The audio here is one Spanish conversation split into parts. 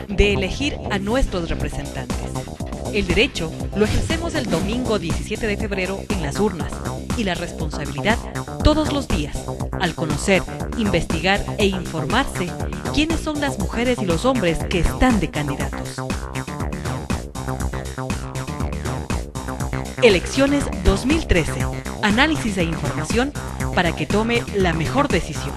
de elegir a nuestros representantes. El derecho lo ejercemos el domingo 17 de febrero en las urnas y la responsabilidad todos los días, al conocer, investigar e informarse quiénes son las mujeres y los hombres que están de candidatos. Elecciones 2013. Análisis e información para que tome la mejor decisión.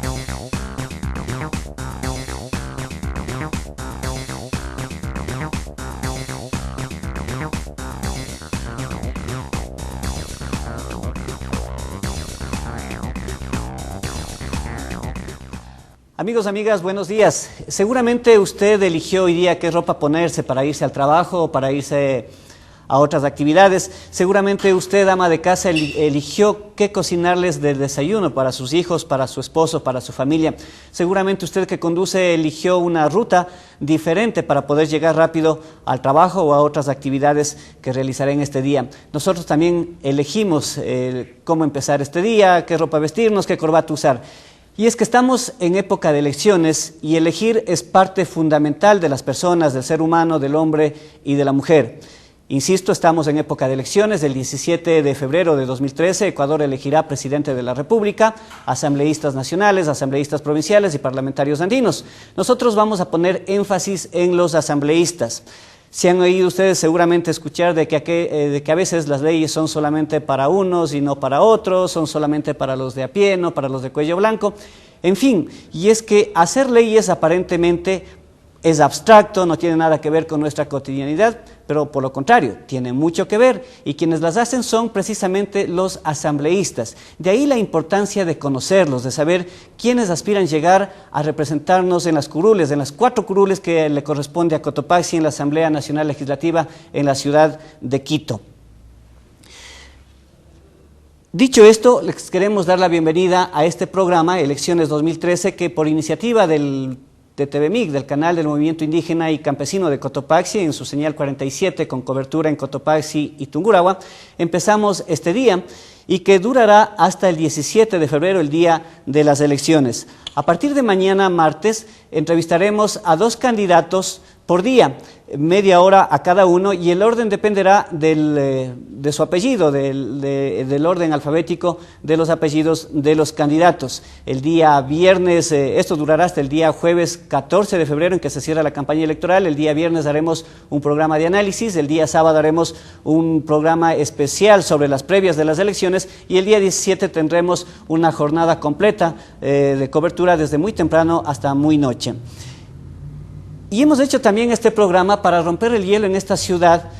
Amigos, amigas, buenos días. Seguramente usted eligió hoy día qué ropa ponerse para irse al trabajo o para irse a otras actividades. Seguramente usted, ama de casa, eligió qué cocinarles de desayuno para sus hijos, para su esposo, para su familia. Seguramente usted que conduce eligió una ruta diferente para poder llegar rápido al trabajo o a otras actividades que realizará en este día. Nosotros también elegimos cómo empezar este día, qué ropa vestirnos, qué corbata usar. Y es que estamos en época de elecciones y elegir es parte fundamental de las personas, del ser humano, del hombre y de la mujer. Insisto, estamos en época de elecciones. El 17 de febrero de 2013, Ecuador elegirá presidente de la República, asambleístas nacionales, asambleístas provinciales y parlamentarios andinos. Nosotros vamos a poner énfasis en los asambleístas. Si han oído ustedes seguramente escuchar de que a veces las leyes son solamente para unos y no para otros, son solamente para los de a pie, no para los de cuello blanco. En fin, y es que hacer leyes aparentemente es abstracto, no tiene nada que ver con nuestra cotidianidad, pero por lo contrario, tiene mucho que ver, y quienes las hacen son precisamente los asambleístas. De ahí la importancia de conocerlos, de saber quiénes aspiran llegar a representarnos en las curules, en las 4 curules que le corresponde a Cotopaxi en la Asamblea Nacional Legislativa en la ciudad de Quito. Dicho esto, les queremos dar la bienvenida a este programa, Elecciones 2013, que por iniciativa de TVMIC, del canal del Movimiento Indígena y Campesino de Cotopaxi, en su señal 47 con cobertura en Cotopaxi y Tungurahua, empezamos este día y que durará hasta el 17 de febrero, el día de las elecciones. A partir de mañana, martes, entrevistaremos a 2 candidatos por día, media hora a cada uno, y el orden dependerá de su apellido, del orden alfabético de los apellidos de los candidatos. El día viernes, esto durará hasta el día jueves 14 de febrero en que se cierra la campaña electoral. El día viernes haremos un programa de análisis, el día sábado haremos un programa especial sobre las previas de las elecciones, y el día 17 tendremos una jornada completa de cobertura desde muy temprano hasta muy noche. Y hemos hecho también este programa para romper el hielo en esta ciudad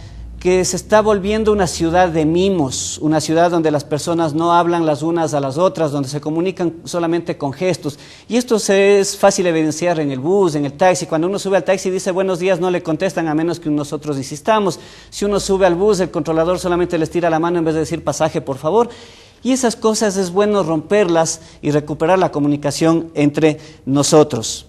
que se está volviendo una ciudad de mimos, una ciudad donde las personas no hablan las unas a las otras, donde se comunican solamente con gestos. Y esto es fácil evidenciar en el bus, en el taxi. Cuando uno sube al taxi y dice buenos días, no le contestan a menos que nosotros insistamos. Si uno sube al bus, el controlador solamente les tira la mano en vez de decir pasaje, por favor. Y esas cosas es bueno romperlas y recuperar la comunicación entre nosotros.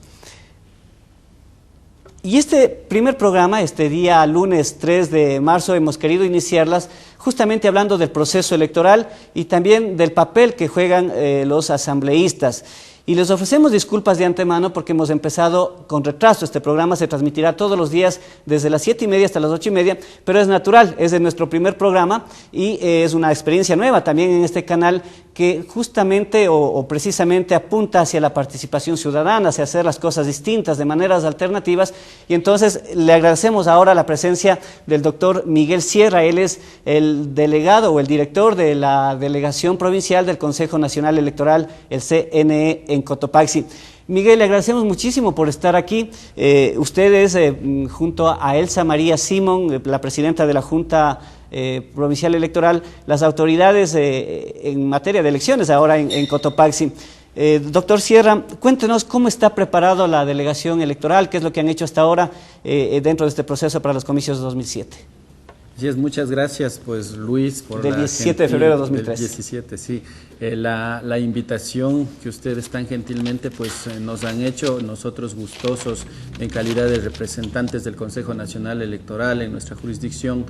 Y este primer programa, este día lunes 3 de marzo, hemos querido iniciarlas justamente hablando del proceso electoral y también del papel que juegan los asambleístas. Y les ofrecemos disculpas de antemano porque hemos empezado con retraso. Este programa se transmitirá todos los días desde las 7:30 hasta las 8:30, pero es natural, es de nuestro primer programa y es una experiencia nueva también en este canal que justamente o precisamente apunta hacia la participación ciudadana, hacia hacer las cosas distintas, de maneras alternativas. Y entonces le agradecemos ahora la presencia del doctor Miguel Sierra. Él es el delegado o el director de la Delegación Provincial del Consejo Nacional Electoral, el CNE, en Cotopaxi. Miguel, le agradecemos muchísimo por estar aquí. Ustedes, junto a Elsa María Simón, la presidenta de la Junta Provincial Electoral, las autoridades en materia de elecciones ahora en Cotopaxi. Doctor Sierra, cuéntenos cómo está preparada la delegación electoral, qué es lo que han hecho hasta ahora dentro de este proceso para los comicios de 2007. Así es, muchas gracias, pues Luis, por del 17 de febrero de 2003. Del 17, sí. La invitación que ustedes tan gentilmente pues nos han hecho, nosotros gustosos en calidad de representantes del Consejo Nacional Electoral en nuestra jurisdicción,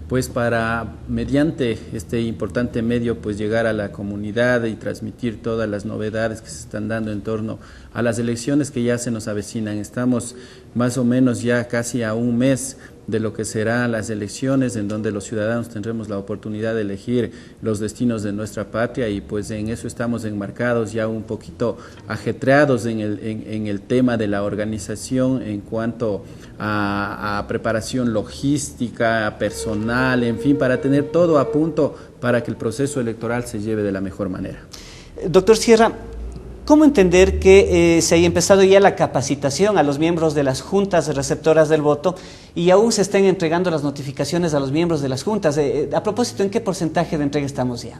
pues para, mediante este importante medio, pues llegar a la comunidad y transmitir todas las novedades que se están dando en torno a las elecciones que ya se nos avecinan. Estamos más o menos ya casi a un mes de lo que serán las elecciones, en donde los ciudadanos tendremos la oportunidad de elegir los destinos de nuestra patria, y pues en eso estamos enmarcados, ya un poquito ajetreados en el tema de la organización en cuanto a preparación logística, personal, en fin, para tener todo a punto para que el proceso electoral se lleve de la mejor manera. Doctor Sierra, ¿cómo entender que se haya empezado ya la capacitación a los miembros de las juntas receptoras del voto y aún se estén entregando las notificaciones a los miembros de las juntas? A propósito, ¿en qué porcentaje de entrega estamos ya?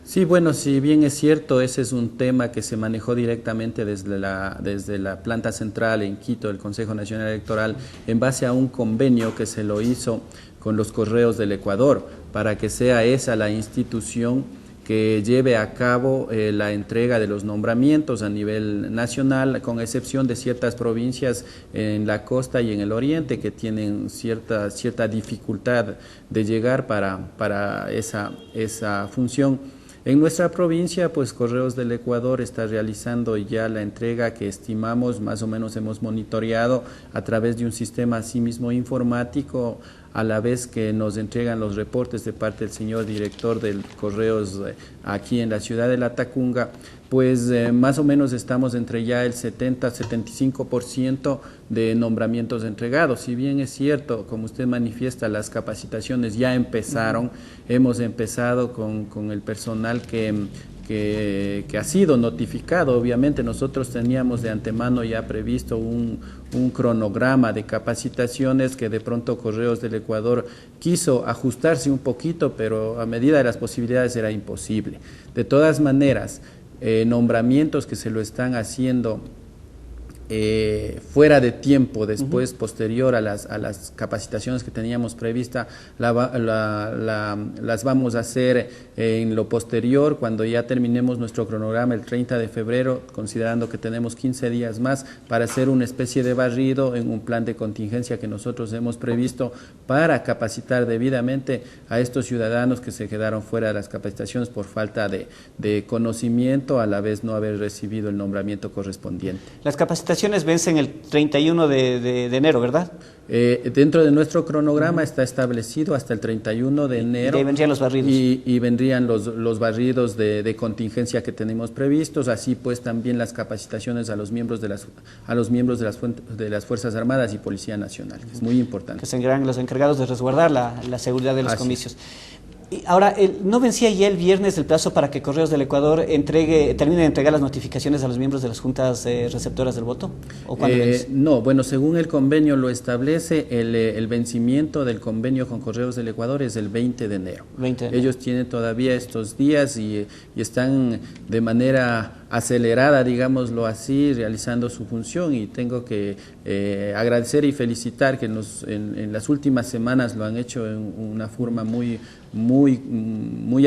Sí, bueno, si bien es cierto, ese es un tema que se manejó directamente desde la planta central en Quito del Consejo Nacional Electoral, en base a un convenio que se lo hizo con los Correos del Ecuador, para que sea esa la institución que lleve a cabo la entrega de los nombramientos a nivel nacional, con excepción de ciertas provincias en la costa y en el oriente que tienen cierta dificultad de llegar para esa función. En nuestra provincia, pues Correos del Ecuador está realizando ya la entrega que estimamos, más o menos hemos monitoreado a través de un sistema asimismo informático, a la vez que nos entregan los reportes de parte del señor director del Correos aquí en la ciudad de La Tacunga, pues más o menos estamos entre ya el 70-75% de nombramientos entregados. Si bien es cierto, como usted manifiesta, las capacitaciones ya empezaron, hemos empezado con el personal que ha sido notificado. Obviamente nosotros teníamos de antemano ya previsto un cronograma de capacitaciones que de pronto Correos del Ecuador quiso ajustarse un poquito, pero a medida de las posibilidades era imposible. De todas maneras, nombramientos que se lo están haciendo fuera de tiempo, después, posterior a las capacitaciones que teníamos prevista, las vamos a hacer en lo posterior, cuando ya terminemos nuestro cronograma el 30 de febrero, considerando que tenemos 15 días más para hacer una especie de barrido en un plan de contingencia que nosotros hemos previsto para capacitar debidamente a estos ciudadanos que se quedaron fuera de las capacitaciones por falta de conocimiento, a la vez no haber recibido el nombramiento correspondiente. Las capacitaciones vencen el 31 de enero, ¿verdad? Dentro de nuestro cronograma está establecido hasta el 31 de enero. Y vendrían los barridos. Y vendrían los barridos de contingencia que tenemos previstos, así pues también las capacitaciones a los miembros de las Fuerzas Armadas y Policía Nacional, que es muy importante. Que serán los encargados de resguardar la seguridad de los comicios. Y ahora, ¿no vencía ya el viernes el plazo para que Correos del Ecuador termine de entregar las notificaciones a los miembros de las juntas receptoras del voto? ¿O cuándo vence? No, bueno, según el convenio lo establece, el vencimiento del convenio con Correos del Ecuador es el 20 de enero. 20 de enero. Ellos tienen todavía estos días y están de manera acelerada, digámoslo así, realizando su función, y tengo que agradecer y felicitar que en las últimas semanas lo han hecho en una forma muy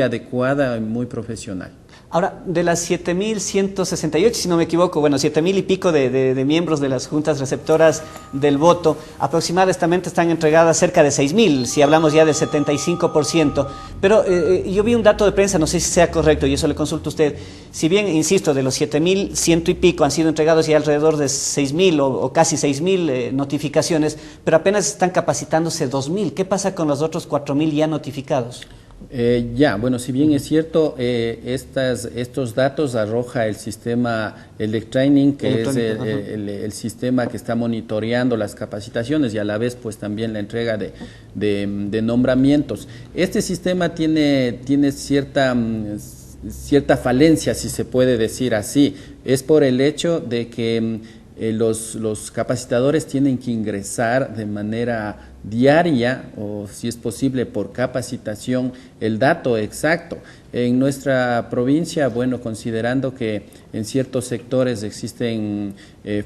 adecuada y muy profesional. Ahora, de las 7.168, si no me equivoco, bueno, 7.000 y pico de miembros de las juntas receptoras del voto, aproximadamente están entregadas cerca de 6.000, si hablamos ya del 75%. Pero yo vi un dato de prensa, no sé si sea correcto, y eso le consulto a usted. Si bien, insisto, de los 7.100 y pico han sido entregados ya alrededor de 6.000 o casi 6.000 notificaciones, pero apenas están capacitándose 2.000. ¿Qué pasa con los otros 4.000 ya notificados? Bueno, si bien es cierto, estos datos arroja el sistema Electraining, que es el sistema que está monitoreando las capacitaciones y a la vez pues también la entrega de nombramientos. Este sistema tiene cierta falencia, si se puede decir así. Es por el hecho de que los capacitadores tienen que ingresar de manera diaria, o si es posible por capacitación, el dato exacto. En nuestra provincia, bueno, considerando que en ciertos sectores existen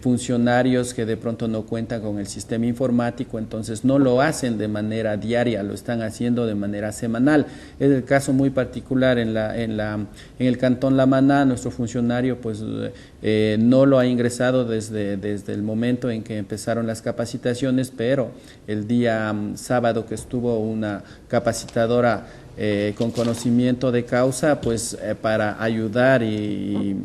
funcionarios que de pronto no cuentan con el sistema informático, entonces no lo hacen de manera diaria, lo están haciendo de manera semanal. Es el caso muy particular en el Cantón La Maná. Nuestro funcionario pues no lo ha ingresado desde el momento en que empezaron las capacitaciones, pero el día día sábado que estuvo una capacitadora con conocimiento de causa, pues para ayudar y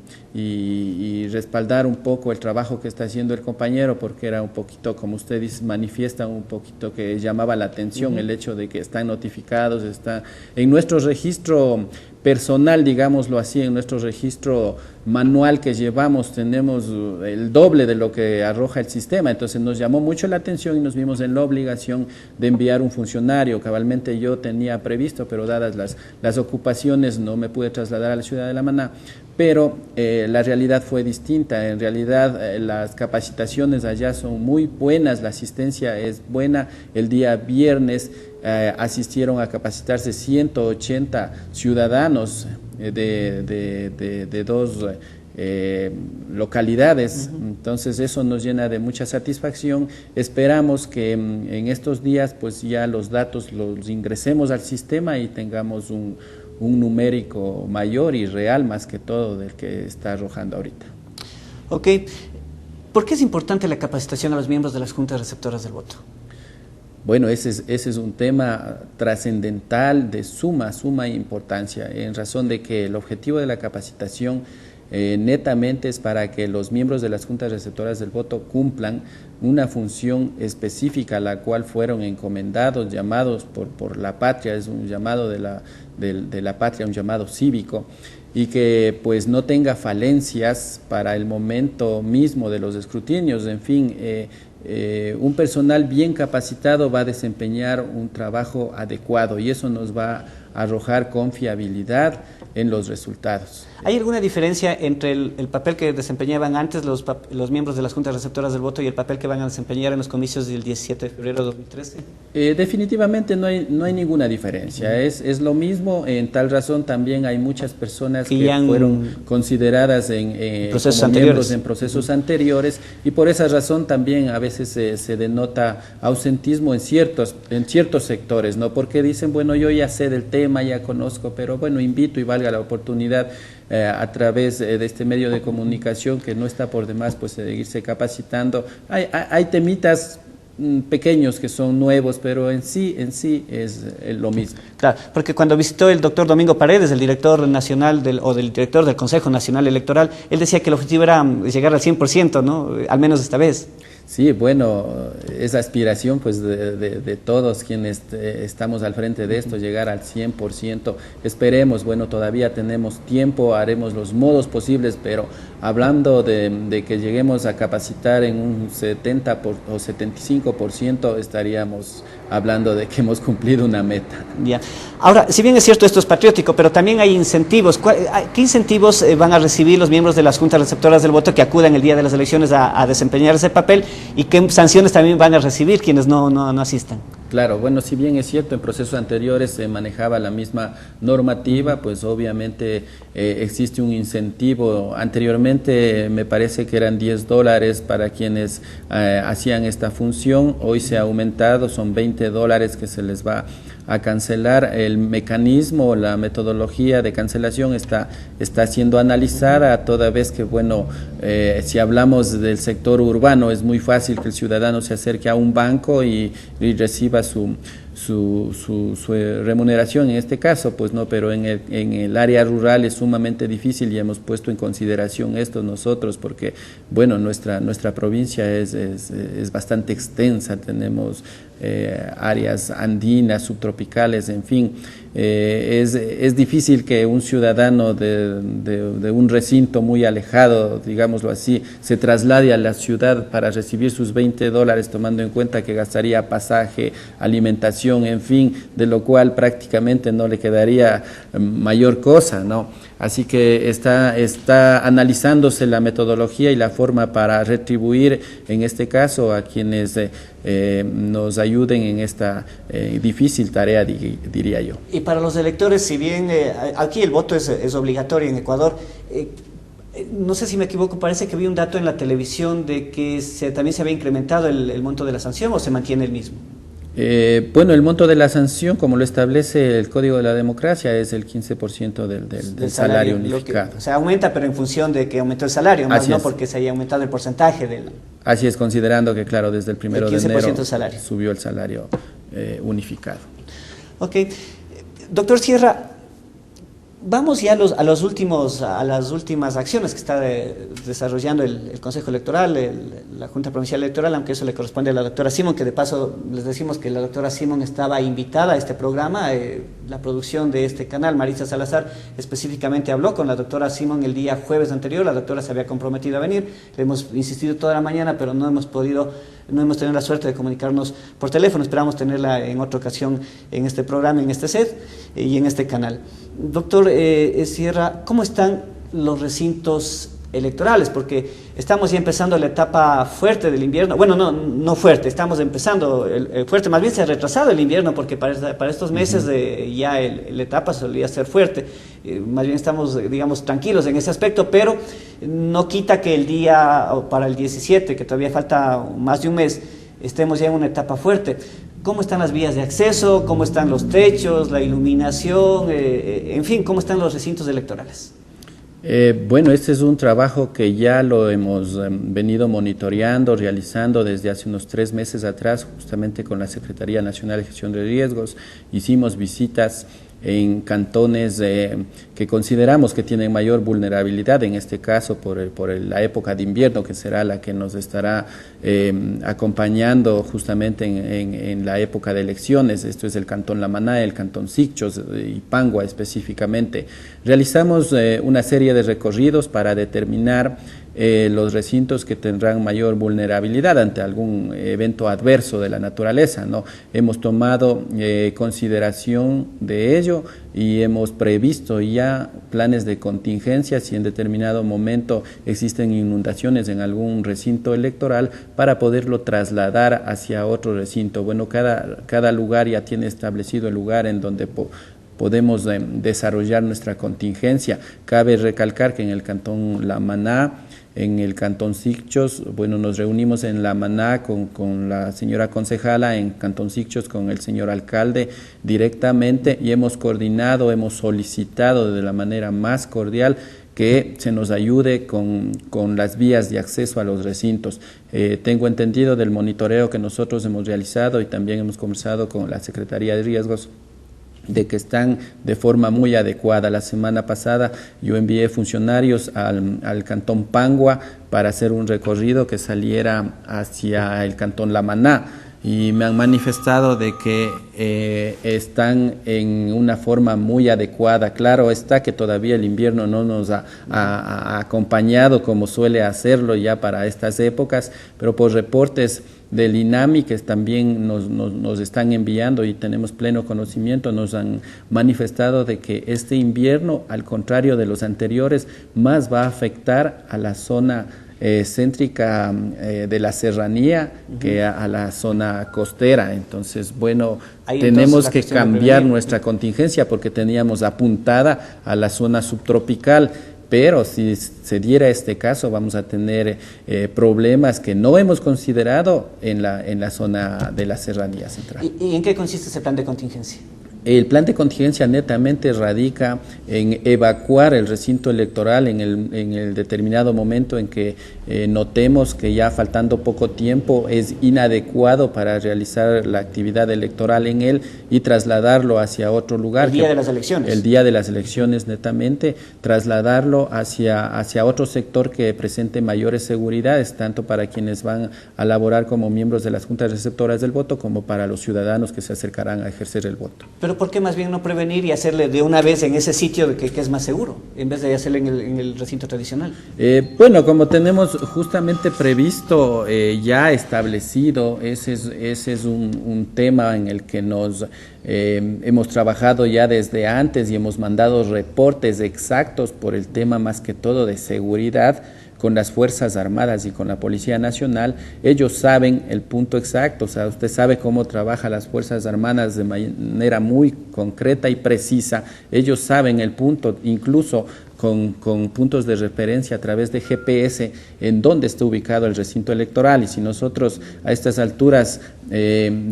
respaldar un poco el trabajo que está haciendo el compañero, porque era un poquito, como usted dice, manifiesta un poquito que llamaba la atención el hecho de que están notificados, está en nuestro registro personal, digámoslo así, en nuestro registro manual que llevamos tenemos el doble de lo que arroja el sistema. Entonces nos llamó mucho la atención y nos vimos en la obligación de enviar un funcionario. Cabalmente yo tenía previsto, pero dadas las ocupaciones no me pude trasladar a la ciudad de La Maná, pero la realidad fue distinta. En realidad las capacitaciones allá son muy buenas, la asistencia es buena. El día viernes asistieron a capacitarse 180 ciudadanos de dos localidades. Entonces eso nos llena de mucha satisfacción. Esperamos que en estos días pues ya los datos los ingresemos al sistema y tengamos un numérico mayor y real más que todo del que está arrojando ahorita. Ok. ¿Por qué es importante la capacitación a los miembros de las juntas receptoras del voto? Bueno, ese es un tema trascendental de suma importancia, en razón de que el objetivo de la capacitación netamente es para que los miembros de las juntas receptoras del voto cumplan una función específica a la cual fueron encomendados, llamados por la patria. Es un llamado de la patria, un llamado cívico, y que pues no tenga falencias para el momento mismo de los escrutinios. En fin, un personal bien capacitado va a desempeñar un trabajo adecuado y eso nos va a arrojar confiabilidad en los resultados. ¿Hay alguna diferencia entre el papel que desempeñaban antes los miembros de las juntas receptoras del voto y el papel que van a desempeñar en los comicios del 17 de febrero de 2013? Definitivamente no hay ninguna diferencia, es lo mismo. En tal razón también hay muchas personas que fueron consideradas como miembros en procesos anteriores, y por esa razón también a veces se denota ausentismo en ciertos sectores, ¿no? Porque dicen, bueno, yo ya sé del tema, ya conozco, pero bueno, invito y valga la oportunidad a través de este medio de comunicación, que no está por demás pues seguirse capacitando. Hay temitas pequeños que son nuevos, pero en sí es lo mismo. Claro, porque cuando visitó el doctor Domingo Paredes, el director nacional del director del Consejo Nacional Electoral, él decía que el objetivo era llegar al 100%, ¿no? Al menos esta vez. Sí, bueno, es aspiración pues de todos quienes estamos al frente de esto, llegar al 100%. Esperemos, bueno, todavía tenemos tiempo, haremos los modos posibles, pero hablando de que lleguemos a capacitar en un 70 o 75%, estaríamos hablando de que hemos cumplido una meta. Ya. Ahora, si bien es cierto, esto es patriótico, pero también hay incentivos. ¿Qué incentivos van a recibir los miembros de las juntas receptoras del voto que acudan el día de las elecciones a desempeñar ese papel? ¿Y qué sanciones también van a recibir quienes no asistan? Claro, bueno, si bien es cierto, en procesos anteriores se manejaba la misma normativa, pues obviamente existe un incentivo. Anteriormente me parece que eran $10 para quienes hacían esta función. Hoy se ha aumentado, son $20 que se les va a cancelar. El mecanismo, la metodología de cancelación está siendo analizada, toda vez que, bueno, si hablamos del sector urbano, es muy fácil que el ciudadano se acerque a un banco y reciba su remuneración en este caso, pues no, pero en el área rural es sumamente difícil, y hemos puesto en consideración esto nosotros, porque bueno, nuestra provincia es bastante extensa, tenemos áreas andinas, subtropicales, en fin. Es difícil que un ciudadano de un recinto muy alejado, digámoslo así, se traslade a la ciudad para recibir sus $20, tomando en cuenta que gastaría pasaje, alimentación, en fin, de lo cual prácticamente no le quedaría mayor cosa, ¿no? Así que está analizándose la metodología y la forma para retribuir, en este caso, a quienes nos ayuden en esta difícil tarea, diría yo. Y para los electores, si bien aquí el voto es obligatorio en Ecuador, no sé si me equivoco, parece que vi un dato en la televisión de que también se había incrementado el monto de la sanción, ¿o se mantiene el mismo? Bueno, el monto de la sanción, como lo establece el Código de la Democracia, es el 15% del salario unificado. O sea, aumenta, pero en función de que aumentó el salario, más no porque se haya aumentado el porcentaje del... Así es, considerando que, claro, desde el 1 de enero salario. Subió el salario unificado. Ok. Doctor Sierra, vamos ya a las últimas acciones que está desarrollando el Consejo Electoral, la Junta Provincial Electoral, aunque eso le corresponde a la doctora Simón, que de paso les decimos que la doctora Simón estaba invitada a este programa. La producción de este canal, Marisa Salazar, específicamente habló con la doctora Simón el día jueves anterior. La doctora se había comprometido a venir, le hemos insistido toda la mañana, pero no hemos tenido la suerte de comunicarnos por teléfono. Esperamos tenerla en otra ocasión en este programa, en este set y en este canal. Doctor Sierra, ¿cómo están los recintos electorales? Porque estamos ya empezando la etapa fuerte del invierno. Bueno, no fuerte, estamos empezando el fuerte. Más bien se ha retrasado el invierno, porque para estos meses ya la etapa solía ser fuerte. Más bien estamos, digamos, tranquilos en ese aspecto, pero no quita que el día, para el 17, que todavía falta más de un mes, estemos ya en una etapa fuerte. ¿Cómo están las vías de acceso? ¿Cómo están los techos, la iluminación? En fin, ¿cómo están los recintos electorales? Bueno, este es un trabajo que ya lo hemos venido monitoreando, realizando desde hace unos 3 meses atrás, justamente con la Secretaría Nacional de Gestión de Riesgos. Hicimos visitas en cantones que consideramos que tienen mayor vulnerabilidad, en este caso por la época de invierno, que será la que nos estará acompañando justamente en la época de elecciones. Esto es el cantón La Maná, el cantón Sicchos y Pangua específicamente. Realizamos una serie de recorridos para determinar los recintos que tendrán mayor vulnerabilidad ante algún evento adverso de la naturaleza, ¿no? Hemos tomado consideración de ello y hemos previsto ya planes de contingencia si en determinado momento existen inundaciones en algún recinto electoral, para poderlo trasladar hacia otro recinto. Bueno, cada lugar ya tiene establecido el lugar en donde podemos desarrollar nuestra contingencia. Cabe recalcar que en el cantón La Maná, en el cantón Sicchos, bueno, nos reunimos en La Maná con la señora concejala, en cantón Sicchos con el señor alcalde directamente, y hemos coordinado, hemos solicitado de la manera más cordial que se nos ayude con las vías de acceso a los recintos. Tengo entendido del monitoreo que nosotros hemos realizado, y también hemos conversado con la Secretaría de Riesgos, de que están de forma muy adecuada. La semana pasada yo envié funcionarios al cantón Pangua para hacer un recorrido que saliera hacia el cantón La Maná, y me han manifestado de que están en una forma muy adecuada. Claro está que todavía el invierno no nos ha acompañado como suele hacerlo ya para estas épocas, pero por reportes del INAMI que también nos están enviando y tenemos pleno conocimiento, nos han manifestado de que este invierno, al contrario de los anteriores, más va a afectar a la zona céntrica de la serranía que a la zona costera. Entonces, bueno, tenemos que cambiar nuestra contingencia, porque teníamos apuntada a la zona subtropical, pero si se diera este caso vamos a tener problemas que no hemos considerado en la zona de la serranía central. ¿Y en qué consiste ese plan de contingencia? El plan de contingencia netamente radica en evacuar el recinto electoral en el determinado momento en que notemos que ya faltando poco tiempo es inadecuado para realizar la actividad electoral en él, y trasladarlo hacia otro lugar. El día de las elecciones. El día de las elecciones, netamente, trasladarlo hacia otro sector que presente mayores seguridades, tanto para quienes van a laborar como miembros de las juntas receptoras del voto, como para los ciudadanos que se acercarán a ejercer el voto. Pero ¿por qué más bien no prevenir y hacerle de una vez en ese sitio que es más seguro, en vez de hacerle en el recinto tradicional? Bueno, como tenemos justamente previsto, ya establecido, ese es un tema en el que hemos trabajado ya desde antes, y hemos mandado reportes exactos por el tema más que todo de seguridad con las Fuerzas Armadas y con la Policía Nacional. Ellos saben el punto exacto, o sea, usted sabe cómo trabaja las Fuerzas Armadas de manera muy concreta y precisa. Ellos saben el punto, incluso con puntos de referencia a través de GPS en dónde está ubicado el recinto electoral, y si nosotros a estas alturas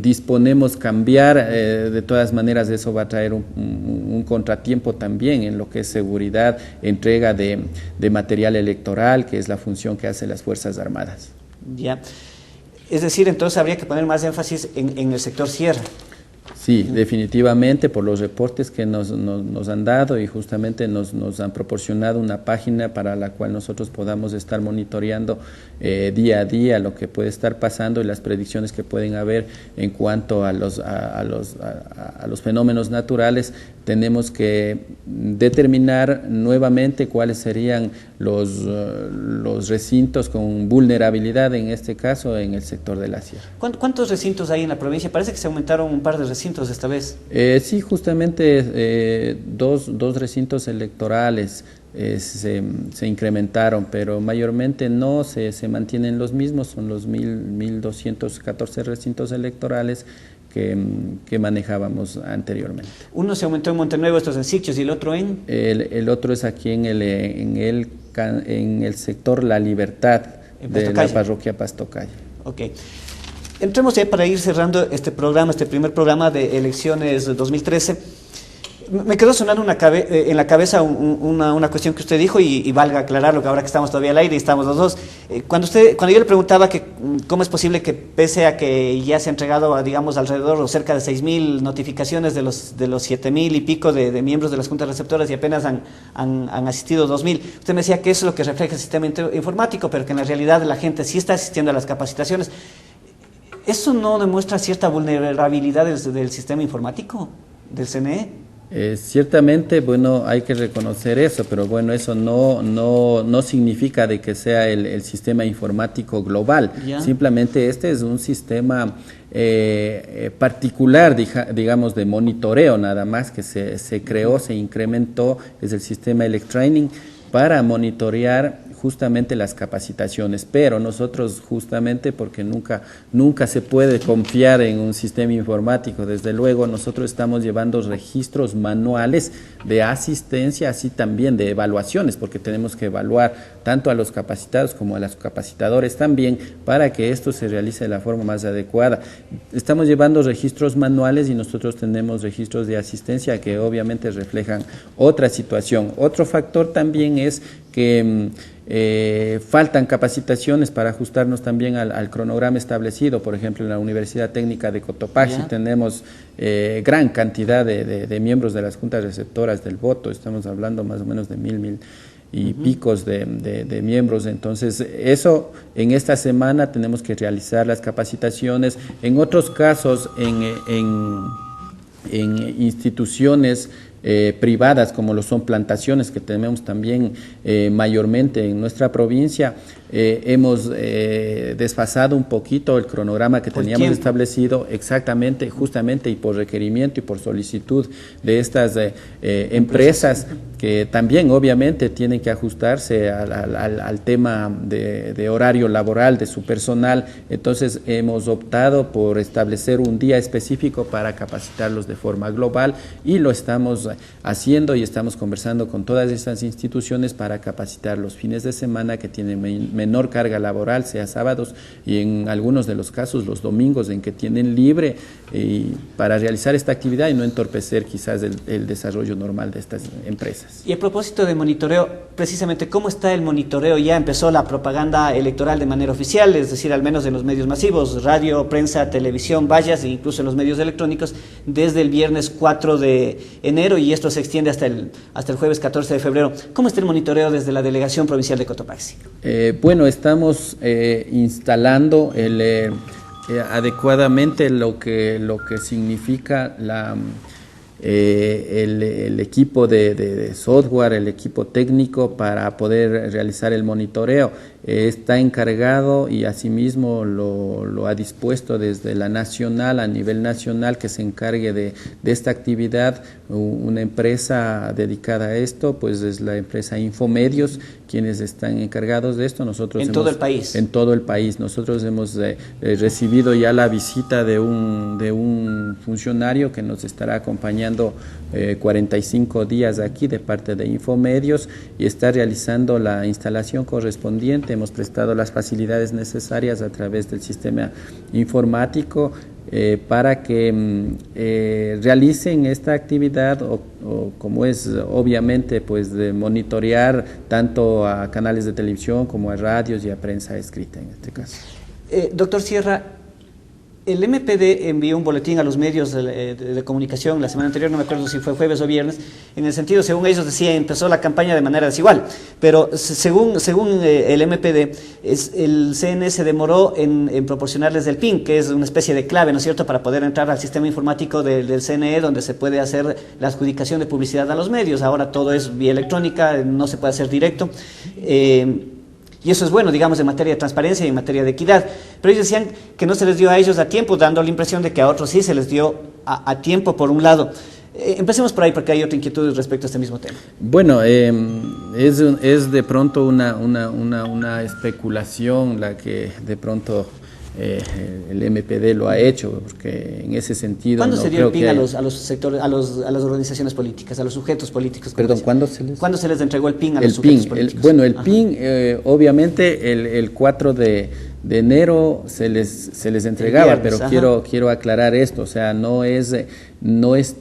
disponemos cambiar, de todas maneras eso va a traer un contratiempo también en lo que es seguridad, entrega de material electoral, que es la función que hacen las Fuerzas Armadas. Ya. Es decir, entonces habría que poner más énfasis en el sector sierra. Sí, definitivamente, por los reportes que nos han dado y justamente nos han proporcionado una página para la cual nosotros podamos estar monitoreando día a día lo que puede estar pasando y las predicciones que pueden haber en cuanto a los fenómenos naturales. Tenemos que determinar nuevamente cuáles serían los recintos con vulnerabilidad, en este caso en el sector de la sierra. ¿Cuántos recintos hay en la provincia? Parece que se aumentaron un par de recintos esta vez. Sí, justamente dos recintos electorales se incrementaron, pero mayormente no se mantienen los mismos, son los 1.214 recintos electorales que manejábamos anteriormente. Uno se aumentó en Montenuevo, estos en Sichos, y el otro en... El otro es aquí en el sector La Libertad de la parroquia Pastocaya. Ok. Entremos ya para ir cerrando este programa, este primer programa de elecciones 2013. Me quedó sonando en la cabeza una cuestión que usted dijo y valga aclararlo, que ahora que estamos todavía al aire y estamos los dos. Cuando yo le preguntaba que cómo es posible que pese a que ya se ha entregado, digamos, alrededor o cerca de 6.000 notificaciones de los 7.000 y pico de miembros de las juntas receptoras y apenas han asistido 2.000, usted me decía que eso es lo que refleja el sistema informático, pero que en la realidad la gente sí está asistiendo a las capacitaciones. ¿Eso no demuestra cierta vulnerabilidad del sistema informático, del CNE? Ciertamente, bueno, hay que reconocer eso, pero bueno, eso no significa de que sea el sistema informático global. ¿Ya? Simplemente este es un sistema particular, digamos, de monitoreo nada más, que se creó, se incrementó, es el sistema ElecTraining, para monitorear justamente las capacitaciones, pero nosotros justamente porque nunca se puede confiar en un sistema informático, desde luego nosotros estamos llevando registros manuales de asistencia, así también de evaluaciones, porque tenemos que evaluar tanto a los capacitados como a los capacitadores también, para que esto se realice de la forma más adecuada. Estamos llevando registros manuales y nosotros tenemos registros de asistencia que obviamente reflejan otra situación. Otro factor también es que faltan capacitaciones para ajustarnos también al cronograma establecido. Por ejemplo, en la Universidad Técnica de Cotopaxi tenemos gran cantidad de miembros de las juntas receptoras del voto, estamos hablando más o menos de mil y picos de miembros. Entonces eso en esta semana tenemos que realizar las capacitaciones. En otros casos en instituciones privadas como lo son plantaciones, que tenemos también mayormente en nuestra provincia, hemos desfasado un poquito el cronograma que teníamos establecido exactamente, justamente, y por requerimiento y por solicitud de estas empresas que también obviamente tienen que ajustarse al tema de horario laboral de su personal. Entonces hemos optado por establecer un día específico para capacitarlos de forma global y lo estamos haciendo y estamos conversando con todas estas instituciones para capacitar los fines de semana que tienen menor carga laboral, sea sábados y en algunos de los casos los domingos en que tienen libre, para realizar esta actividad y no entorpecer quizás el desarrollo normal de estas empresas. Y a propósito de monitoreo, precisamente, ¿cómo está el monitoreo? Ya empezó la propaganda electoral de manera oficial, es decir, al menos en los medios masivos, radio, prensa, televisión, vallas e incluso en los medios electrónicos, desde el viernes 4 de enero y esto se extiende hasta el jueves 14 de febrero. ¿Cómo está el monitoreo desde la Delegación Provincial de Cotopaxi? Bueno, estamos instalando adecuadamente lo que significa el equipo de software, el equipo técnico para poder realizar el monitoreo. Está encargado y asimismo lo ha dispuesto desde la nacional, a nivel nacional, que se encargue de esta actividad. Una empresa dedicada a esto, pues es la empresa Infomedios, quienes están encargados de esto. Nosotros todo el país. En todo el país. Nosotros hemos recibido ya la visita de un funcionario que nos estará acompañando 45 días aquí de parte de Infomedios y está realizando la instalación correspondiente. Hemos prestado las facilidades necesarias a través del sistema informático. para que realicen esta actividad o como es obviamente pues de monitorear tanto a canales de televisión como a radios y a prensa escrita en este caso. Doctor Sierra, el MPD envió un boletín a los medios de comunicación la semana anterior, no me acuerdo si fue jueves o viernes, en el sentido, según ellos decían, empezó la campaña de manera desigual, pero según el MPD, el CNE se demoró en proporcionarles el PIN, que es una especie de clave, ¿no es cierto?, para poder entrar al sistema informático del CNE, donde se puede hacer la adjudicación de publicidad a los medios. Ahora todo es vía electrónica, no se puede hacer directo. Y eso es bueno, digamos, en materia de transparencia y en materia de equidad. Pero ellos decían que no se les dio a ellos a tiempo, dando la impresión de que a otros sí se les dio a tiempo, por un lado. Empecemos por ahí, porque hay otra inquietud respecto a este mismo tema. Bueno, es de pronto una especulación la que de pronto el MPD lo ha hecho, porque en ese sentido... ¿Cuándo no se dio el PIN que a los sectores, a las organizaciones políticas, a los sujetos políticos? Perdón, ¿cuándo se les entregó el PIN a los sujetos políticos? El PIN, obviamente, el 4 de enero se les entregaba, viernes, pero quiero aclarar esto, o sea, no es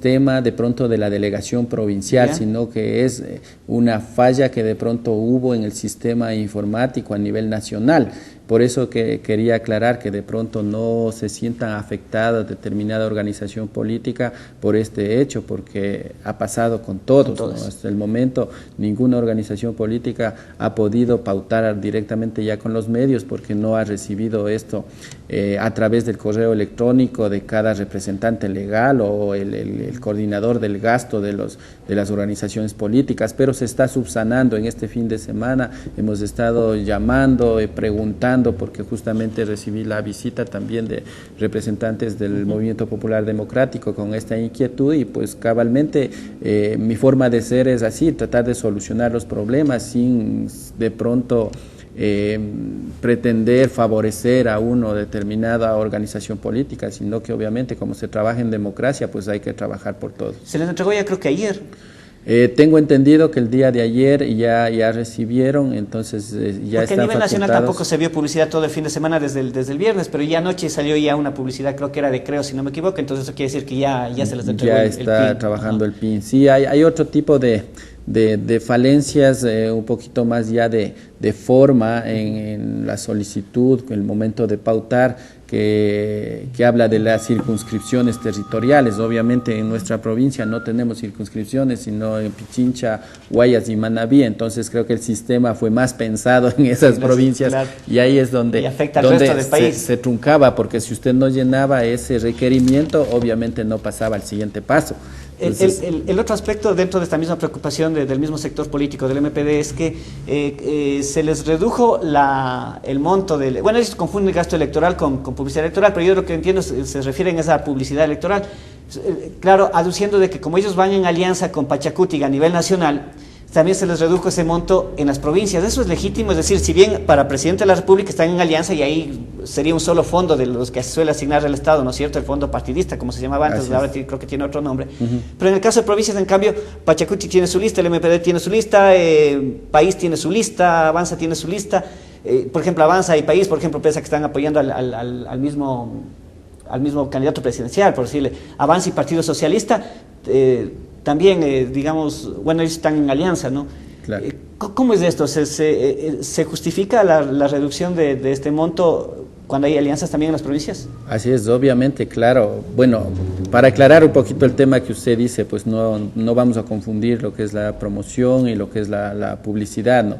tema de pronto de la delegación provincial, sino que es una falla que de pronto hubo en el sistema informático a nivel nacional. Por eso que quería aclarar que de pronto no se sientan afectada determinada organización política por este hecho, porque ha pasado con todos. ¿No? Hasta el momento ninguna organización política ha podido pautar directamente ya con los medios, porque no ha recibido esto a través del correo electrónico de cada representante legal o el coordinador del gasto de las organizaciones políticas, pero se está subsanando. En este fin de semana hemos estado llamando, preguntando, porque justamente recibí la visita también de representantes del Movimiento Popular Democrático con esta inquietud, y pues cabalmente mi forma de ser es así, tratar de solucionar los problemas sin de pronto pretender favorecer a una determinada organización política, sino que obviamente como se trabaja en democracia, pues hay que trabajar por todos. Se les entregó ya creo que ayer. Tengo entendido que el día de ayer ya recibieron, entonces ya porque están a nivel nacional facultados. Tampoco se vio publicidad todo el fin de semana desde el viernes, pero ya anoche salió ya una publicidad, creo que era de Creo, si no me equivoco, entonces eso quiere decir que ya se les entregó ya el PIN. está trabajando el PIN. Sí, hay otro tipo de falencias, un poquito más ya de forma en la solicitud, en el momento de pautar, que habla de las circunscripciones territoriales. Obviamente en nuestra provincia no tenemos circunscripciones, sino en Pichincha, Guayas y Manabí, entonces creo que el sistema fue más pensado en esas provincias, claro. Y ahí es donde, afecta al resto del país. Se truncaba, porque si usted no llenaba ese requerimiento, obviamente no pasaba al siguiente paso. El otro aspecto dentro de esta misma preocupación del mismo sector político del MPD es que se les redujo el monto del... Bueno, ellos confunden el gasto electoral con publicidad electoral, pero yo lo que entiendo se refieren a esa publicidad electoral. Claro, aduciendo de que como ellos van en alianza con Pachacuti a nivel nacional, también se les redujo ese monto en las provincias. Eso es legítimo, es decir, si bien para presidente de la República están en alianza y ahí sería un solo fondo de los que se suele asignar el Estado, ¿no es cierto? El fondo partidista, como se llamaba antes, ahora creo que tiene otro nombre. Pero en el caso de provincias, en cambio, Pachacuti tiene su lista, el MPD tiene su lista, País tiene su lista, Avanza tiene su lista. Por ejemplo, Avanza y País, por ejemplo, piensa que están apoyando al mismo candidato presidencial, por decirle. Avanza y Partido Socialista también, digamos, bueno, ellos están en alianza, ¿no? Claro. ¿Cómo es esto? ¿Se justifica la reducción de este monto cuando hay alianzas también en las provincias? Así es, obviamente, claro. Bueno, para aclarar un poquito el tema que usted dice, pues no vamos a confundir lo que es la promoción y lo que es la publicidad, ¿no?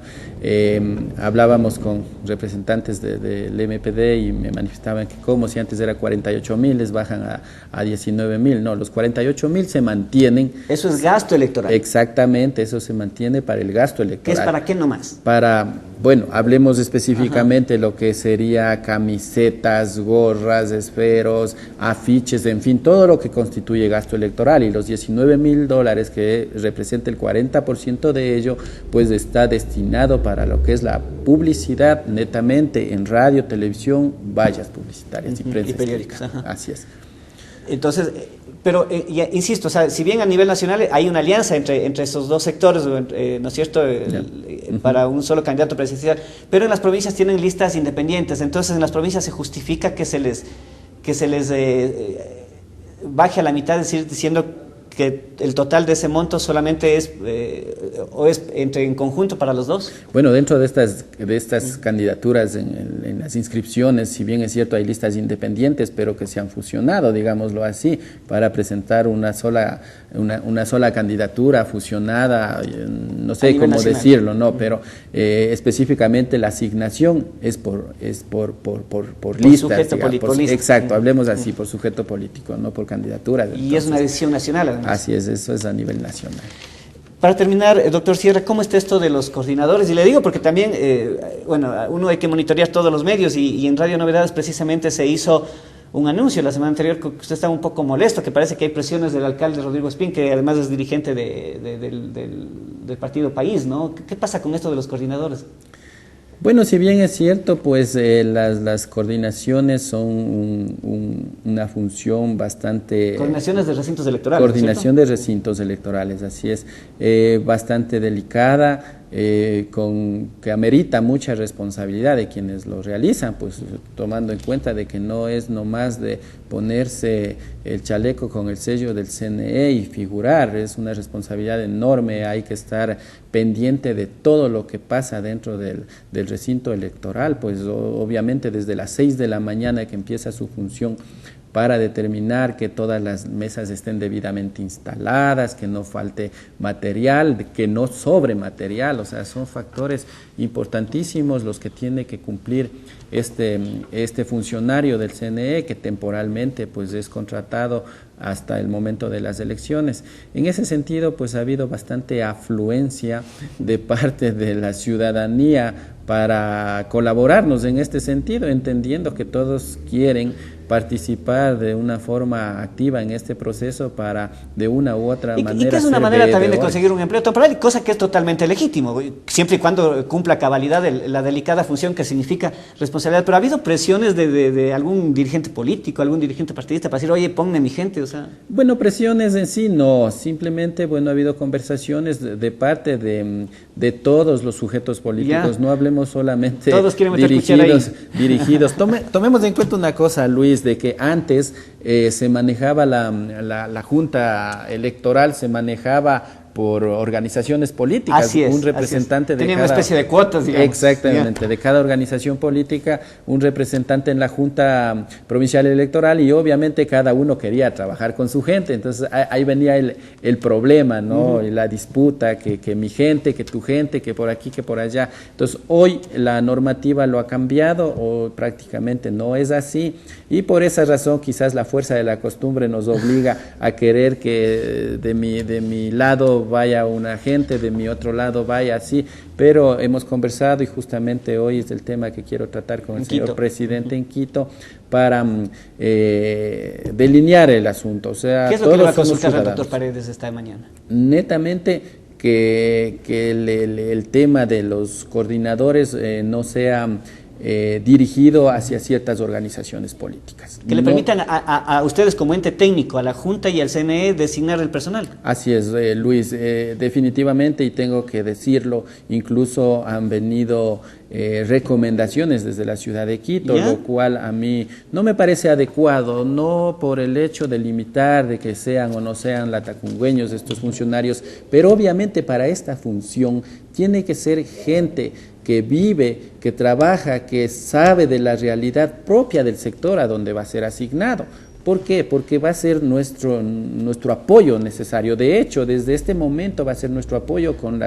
Hablábamos con representantes del MPD y me manifestaban que como si antes era 48.000, les bajan a 19.000, no, los 48.000 se mantienen. Eso es gasto electoral. Exactamente, eso se mantiene para el gasto electoral. ¿Qué es para qué nomás? Bueno, hablemos específicamente lo que sería camisetas, gorras, esferos, afiches, en fin, todo lo que constituye gasto electoral, y los $19.000 que representa el 40% de ello, pues está destinado para lo que es la publicidad netamente en radio, televisión, vallas publicitarias y prensa. Y periódicos. Así es. Entonces, pero insisto, o sea, si bien a nivel nacional hay una alianza entre esos dos sectores, ¿no es cierto?, para un solo candidato presidencial, pero en las provincias tienen listas independientes, entonces en las provincias se justifica que se que se les baje a la mitad, es decir, diciendo que el total de ese monto solamente es o es en conjunto para los dos? Bueno, dentro de estas candidaturas en las inscripciones, si bien es cierto hay listas independientes, pero que se han fusionado, digámoslo así, para presentar una sola candidatura fusionada, no sé cómo nacional decirlo, no, pero específicamente la asignación es por listas, sujeto político. Exacto, hablemos así, por sujeto político, no por candidatura. Y entonces, es una decisión nacional, además. Así es, eso es a nivel nacional. Para terminar, doctor Sierra, ¿cómo está esto de los coordinadores? Y le digo porque también, bueno, uno hay que monitorear todos los medios y en Radio Novedades precisamente se hizo un anuncio la semana anterior que usted estaba un poco molesto, que parece que hay presiones del alcalde Rodrigo Espín, que además es dirigente del partido País, ¿no? ¿Qué pasa con esto de los coordinadores? Bueno, si bien es cierto, pues las coordinaciones son una función bastante... Coordinaciones de recintos electorales. Coordinación de recintos electorales, así es, bastante delicada, que amerita mucha responsabilidad de quienes lo realizan, pues tomando en cuenta de que no es nomás de ponerse el chaleco con el sello del CNE y figurar, es una responsabilidad enorme, hay que estar pendiente de todo lo que pasa dentro del recinto electoral, pues obviamente desde las 6 de la mañana que empieza su función para determinar que todas las mesas estén debidamente instaladas, que no falte material, que no sobre material, o sea, son factores importantísimos los que tiene que cumplir este funcionario del CNE, que temporalmente pues es contratado hasta el momento de las elecciones. En ese sentido, pues ha habido bastante afluencia de parte de la ciudadanía para colaborarnos en este sentido, entendiendo que todos quieren participar de una forma activa en este proceso para de una u otra manera. Y que es una manera también de conseguir un empleo temporal, cosa que es totalmente legítimo, siempre y cuando cumpla cabalidad la delicada función que significa responsabilidad. Pero ha habido presiones de algún dirigente político, algún dirigente partidista para decir, oye, ponme mi gente, o sea. Bueno, presiones en sí no, simplemente, bueno, ha habido conversaciones de parte de todos los sujetos políticos, no hablemos solamente todos quieren meter dirigidos. Tomemos en cuenta una cosa, Luis, de que antes se manejaba la Junta Electoral, se manejaba por organizaciones políticas, así es, un representante de tenía cada... una especie de cuotas, digamos. Exactamente, de cada organización política, un representante en la Junta Provincial Electoral y obviamente cada uno quería trabajar con su gente, entonces ahí venía el problema, ¿no? La disputa, que mi gente, que tu gente, que por aquí, que por allá. Entonces hoy la normativa lo ha cambiado o prácticamente no es así y por esa razón quizás la fuerza de la costumbre nos obliga a querer que de mi lado vaya una gente, de mi otro lado vaya así, pero hemos conversado y justamente hoy es el tema que quiero tratar con el señor presidente en Quito para delinear el asunto. O sea, ¿qué es lo que le va a consultar al doctor Paredes esta mañana? Netamente que el tema de los coordinadores no sea dirigido hacia ciertas organizaciones políticas. Que le permitan a ustedes como ente técnico, a la Junta y al CNE designar el personal. Así es, Luis, definitivamente, y tengo que decirlo, incluso han venido recomendaciones desde la ciudad de Quito, lo cual a mí no me parece adecuado, no por el hecho de limitar de que sean o no sean latacungueños estos funcionarios, pero obviamente para esta función tiene que ser gente que vive, que trabaja, que sabe de la realidad propia del sector a donde va a ser asignado. ¿Por qué? Porque va a ser nuestro apoyo necesario. De hecho, desde este momento va a ser nuestro apoyo con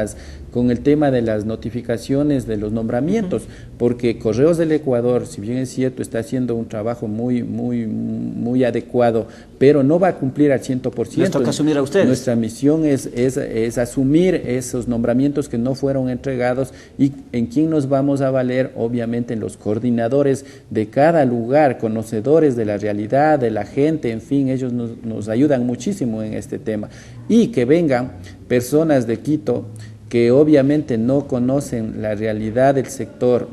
el tema de las notificaciones de los nombramientos, porque Correos del Ecuador, si bien es cierto, está haciendo un trabajo muy adecuado, pero no va a cumplir al 100%. Les toca asumir a ustedes. Nuestra misión es asumir esos nombramientos que no fueron entregados y en quién nos vamos a valer, obviamente en los coordinadores de cada lugar, conocedores de la realidad, de la gente, en fin, ellos nos ayudan muchísimo en este tema. Y que vengan personas de Quito que obviamente no conocen la realidad del sector,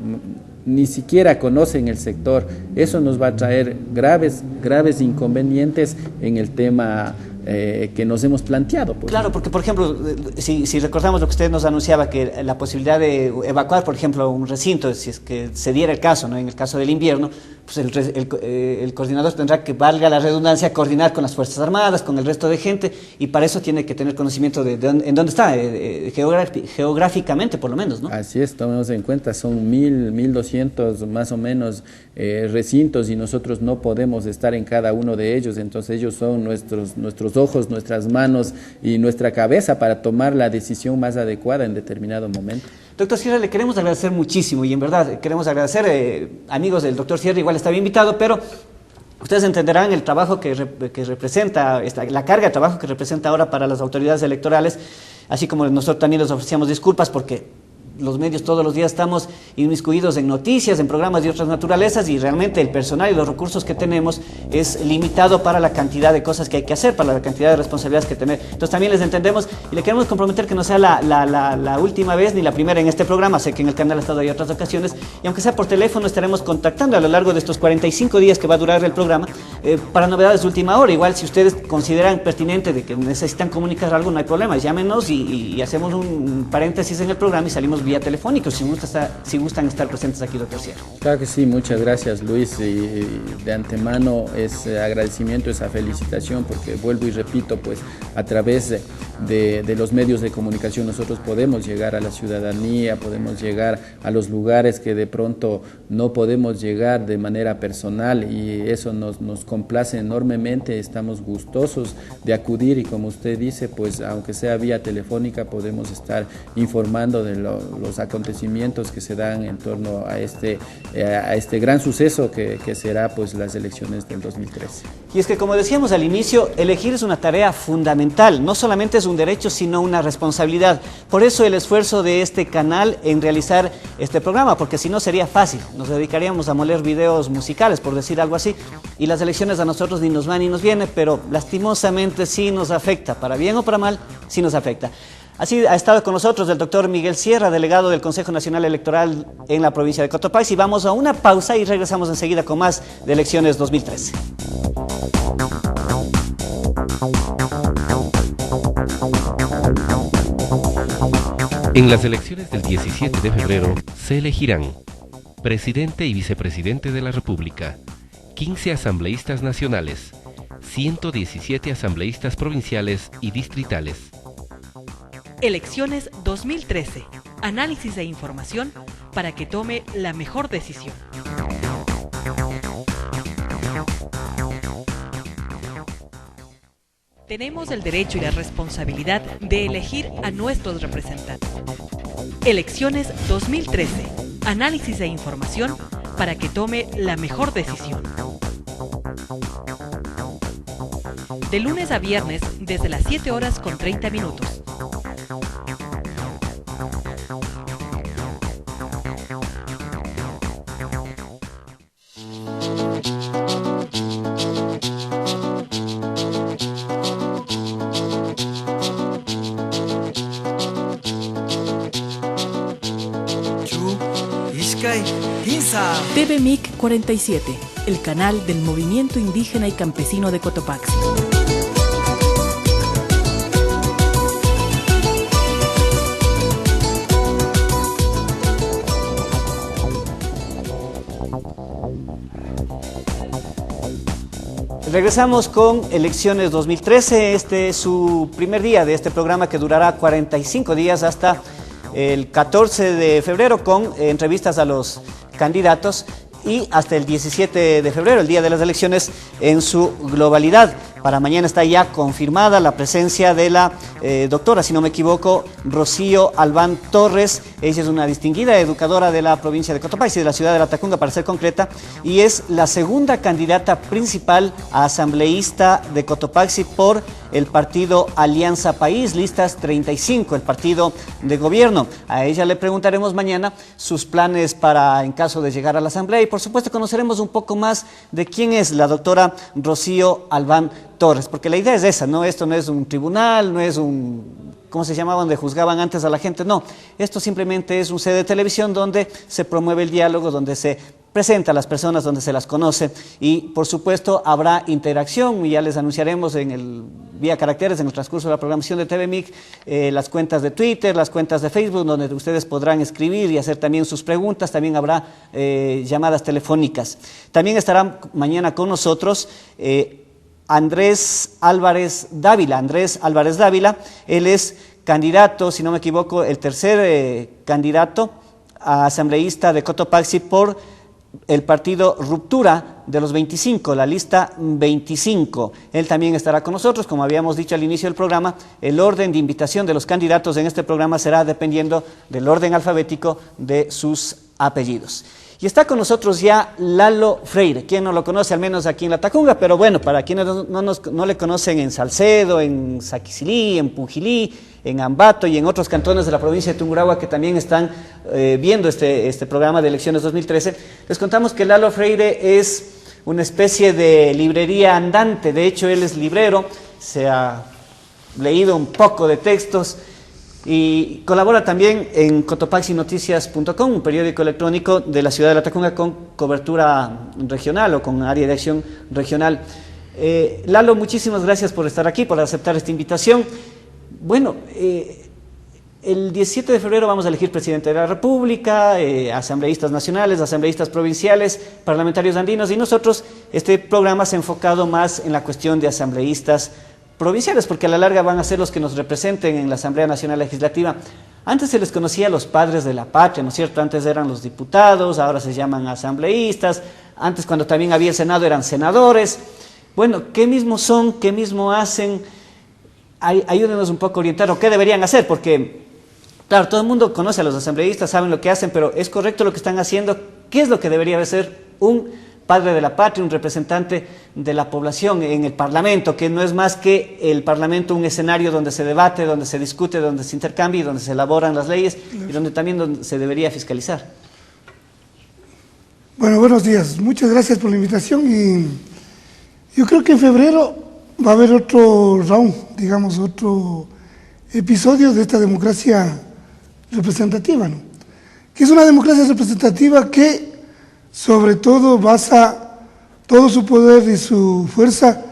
ni siquiera conocen el sector, eso nos va a traer graves inconvenientes en el tema que nos hemos planteado. Pues. Claro, porque por ejemplo, si recordamos lo que usted nos anunciaba, que la posibilidad de evacuar, por ejemplo, un recinto, si es que se diera el caso, ¿no? En el caso del invierno, pues el coordinador tendrá que, valga la redundancia, coordinar con las Fuerzas Armadas, con el resto de gente, y para eso tiene que tener conocimiento en dónde está, geográficamente por lo menos, ¿no? Así es, tomemos en cuenta, son 1.200 más o menos recintos, y nosotros no podemos estar en cada uno de ellos, entonces ellos son nuestros ojos, nuestras manos y nuestra cabeza para tomar la decisión más adecuada en determinado momento. Doctor Sierra, le queremos agradecer muchísimo, y en verdad queremos agradecer, amigos del doctor Sierra, igual estaba invitado, pero ustedes entenderán el trabajo que representa, la carga de trabajo que representa ahora para las autoridades electorales, así como nosotros también les ofrecíamos disculpas porque los medios todos los días estamos inmiscuidos en noticias, en programas de otras naturalezas, y realmente el personal y los recursos que tenemos es limitado para la cantidad de cosas que hay que hacer, para la cantidad de responsabilidades que tener. Entonces también les entendemos y le queremos comprometer que no sea la última vez ni la primera en este programa. Sé que en el canal ha estado ahí otras ocasiones, y aunque sea por teléfono estaremos contactando a lo largo de estos 45 días que va a durar el programa para novedades de última hora. Igual si ustedes consideran pertinente de que necesitan comunicar algo, no hay problema, llámenos y hacemos un paréntesis en el programa y salimos vía telefónico, si gustan estar presentes aquí, doctor Sierra. Claro que sí, muchas gracias, Luis, y de antemano ese agradecimiento, esa felicitación, porque vuelvo y repito, pues a través de los medios de comunicación nosotros podemos llegar a la ciudadanía, podemos llegar a los lugares que de pronto no podemos llegar de manera personal, y eso nos complace enormemente. Estamos gustosos de acudir, y como usted dice, pues aunque sea vía telefónica podemos estar informando de los acontecimientos que se dan en torno a este gran suceso que será pues las elecciones del 2013. Y es que, como decíamos al inicio, elegir es una tarea fundamental, no solamente es un derecho sino una responsabilidad. Por eso el esfuerzo de este canal en realizar este programa, porque si no sería fácil, nos dedicaríamos a moler videos musicales, por decir algo así, y las elecciones a nosotros ni nos van ni nos viene, pero lastimosamente sí nos afecta, para bien o para mal, sí nos afecta. Así ha estado con nosotros el doctor Miguel Sierra, delegado del Consejo Nacional Electoral en la provincia de Cotopaxi. Vamos a una pausa y regresamos enseguida con más de elecciones 2013. En las elecciones del 17 de febrero se elegirán presidente y vicepresidente de la República, 15 asambleístas nacionales, 117 asambleístas provinciales y distritales. Elecciones 2013. Análisis e información para que tome la mejor decisión. Tenemos el derecho y la responsabilidad de elegir a nuestros representantes. Elecciones 2013. Análisis e información para que tome la mejor decisión. De lunes a viernes desde las 7:30. TV MIC 47, el canal del Movimiento Indígena y Campesino de Cotopaxi. Regresamos con elecciones 2013. Este es su primer día de este programa que durará 45 días hasta el 14 de febrero con entrevistas a los candidatos y hasta el 17 de febrero, el día de las elecciones en su globalidad. Para mañana está ya confirmada la presencia de la doctora, si no me equivoco, Rocío Albán Torres. Ella es una distinguida educadora de la provincia de Cotopaxi, de la ciudad de La Tacunga para ser concreta, y es la segunda candidata principal a asambleísta de Cotopaxi por el partido Alianza País, listas 35, el partido de gobierno. A ella le preguntaremos mañana sus planes para, en caso de llegar a la asamblea, y por supuesto conoceremos un poco más de quién es la doctora Rocío Albán Torres, porque la idea es esa, ¿no? Esto no es un tribunal, no es un, ¿cómo se llamaba?, donde juzgaban antes a la gente, no. Esto simplemente es un sede de televisión donde se promueve el diálogo, donde se presenta a las personas, donde se las conoce, y por supuesto habrá interacción, y ya les anunciaremos en el vía caracteres en el transcurso de la programación de TVMIC, las cuentas de Twitter, las cuentas de Facebook, donde ustedes podrán escribir y hacer también sus preguntas. También habrá llamadas telefónicas. También estará mañana con nosotros Andrés Álvarez Dávila. Él es candidato, si no me equivoco, el tercer candidato a asambleísta de Cotopaxi por el partido Ruptura de los 25, la lista 25. Él también estará con nosotros. Como habíamos dicho al inicio del programa, el orden de invitación de los candidatos en este programa será dependiendo del orden alfabético de sus apellidos. Y está con nosotros ya Lalo Freire, quien no lo conoce, al menos aquí en La Tacunga, pero bueno, para quienes no le conocen en Salcedo, en Saquicilí, en Pujilí, en Ambato y en otros cantones de la provincia de Tungurahua que también están viendo este programa de elecciones 2013, les contamos que Lalo Freire es una especie de librería andante. De hecho, él es librero, se ha leído un poco de textos y colabora también en cotopaxinoticias.com, un periódico electrónico de la ciudad de La Tacunga con cobertura regional o con área de acción regional. Lalo, muchísimas gracias por estar aquí, por aceptar esta invitación. Bueno, el 17 de febrero vamos a elegir presidente de la República, asambleístas nacionales, asambleístas provinciales, parlamentarios andinos, y nosotros, este programa se ha enfocado más en la cuestión de asambleístas provinciales, porque a la larga van a ser los que nos representen en la Asamblea Nacional Legislativa. Antes se les conocía a los padres de la patria, ¿no es cierto? Antes eran los diputados, ahora se llaman asambleístas. Antes, cuando también había el Senado, eran senadores. Bueno, ¿qué mismo son? ¿Qué mismo hacen? Ayúdenos un poco a orientar, o qué deberían hacer, porque, claro, todo el mundo conoce a los asambleístas, saben lo que hacen, pero ¿es correcto lo que están haciendo? ¿Qué es lo que debería hacer un padre de la patria, un representante de la población en el Parlamento, que no es más que el Parlamento un escenario donde se debate, donde se discute, donde se intercambia y donde se elaboran las leyes y donde también se debería fiscalizar? Bueno, buenos días. Muchas gracias por la invitación y yo creo que en febrero va a haber otro round, digamos, otro episodio de esta democracia representativa, ¿no? Que es una democracia representativa que sobre todo basa todo su poder y su fuerza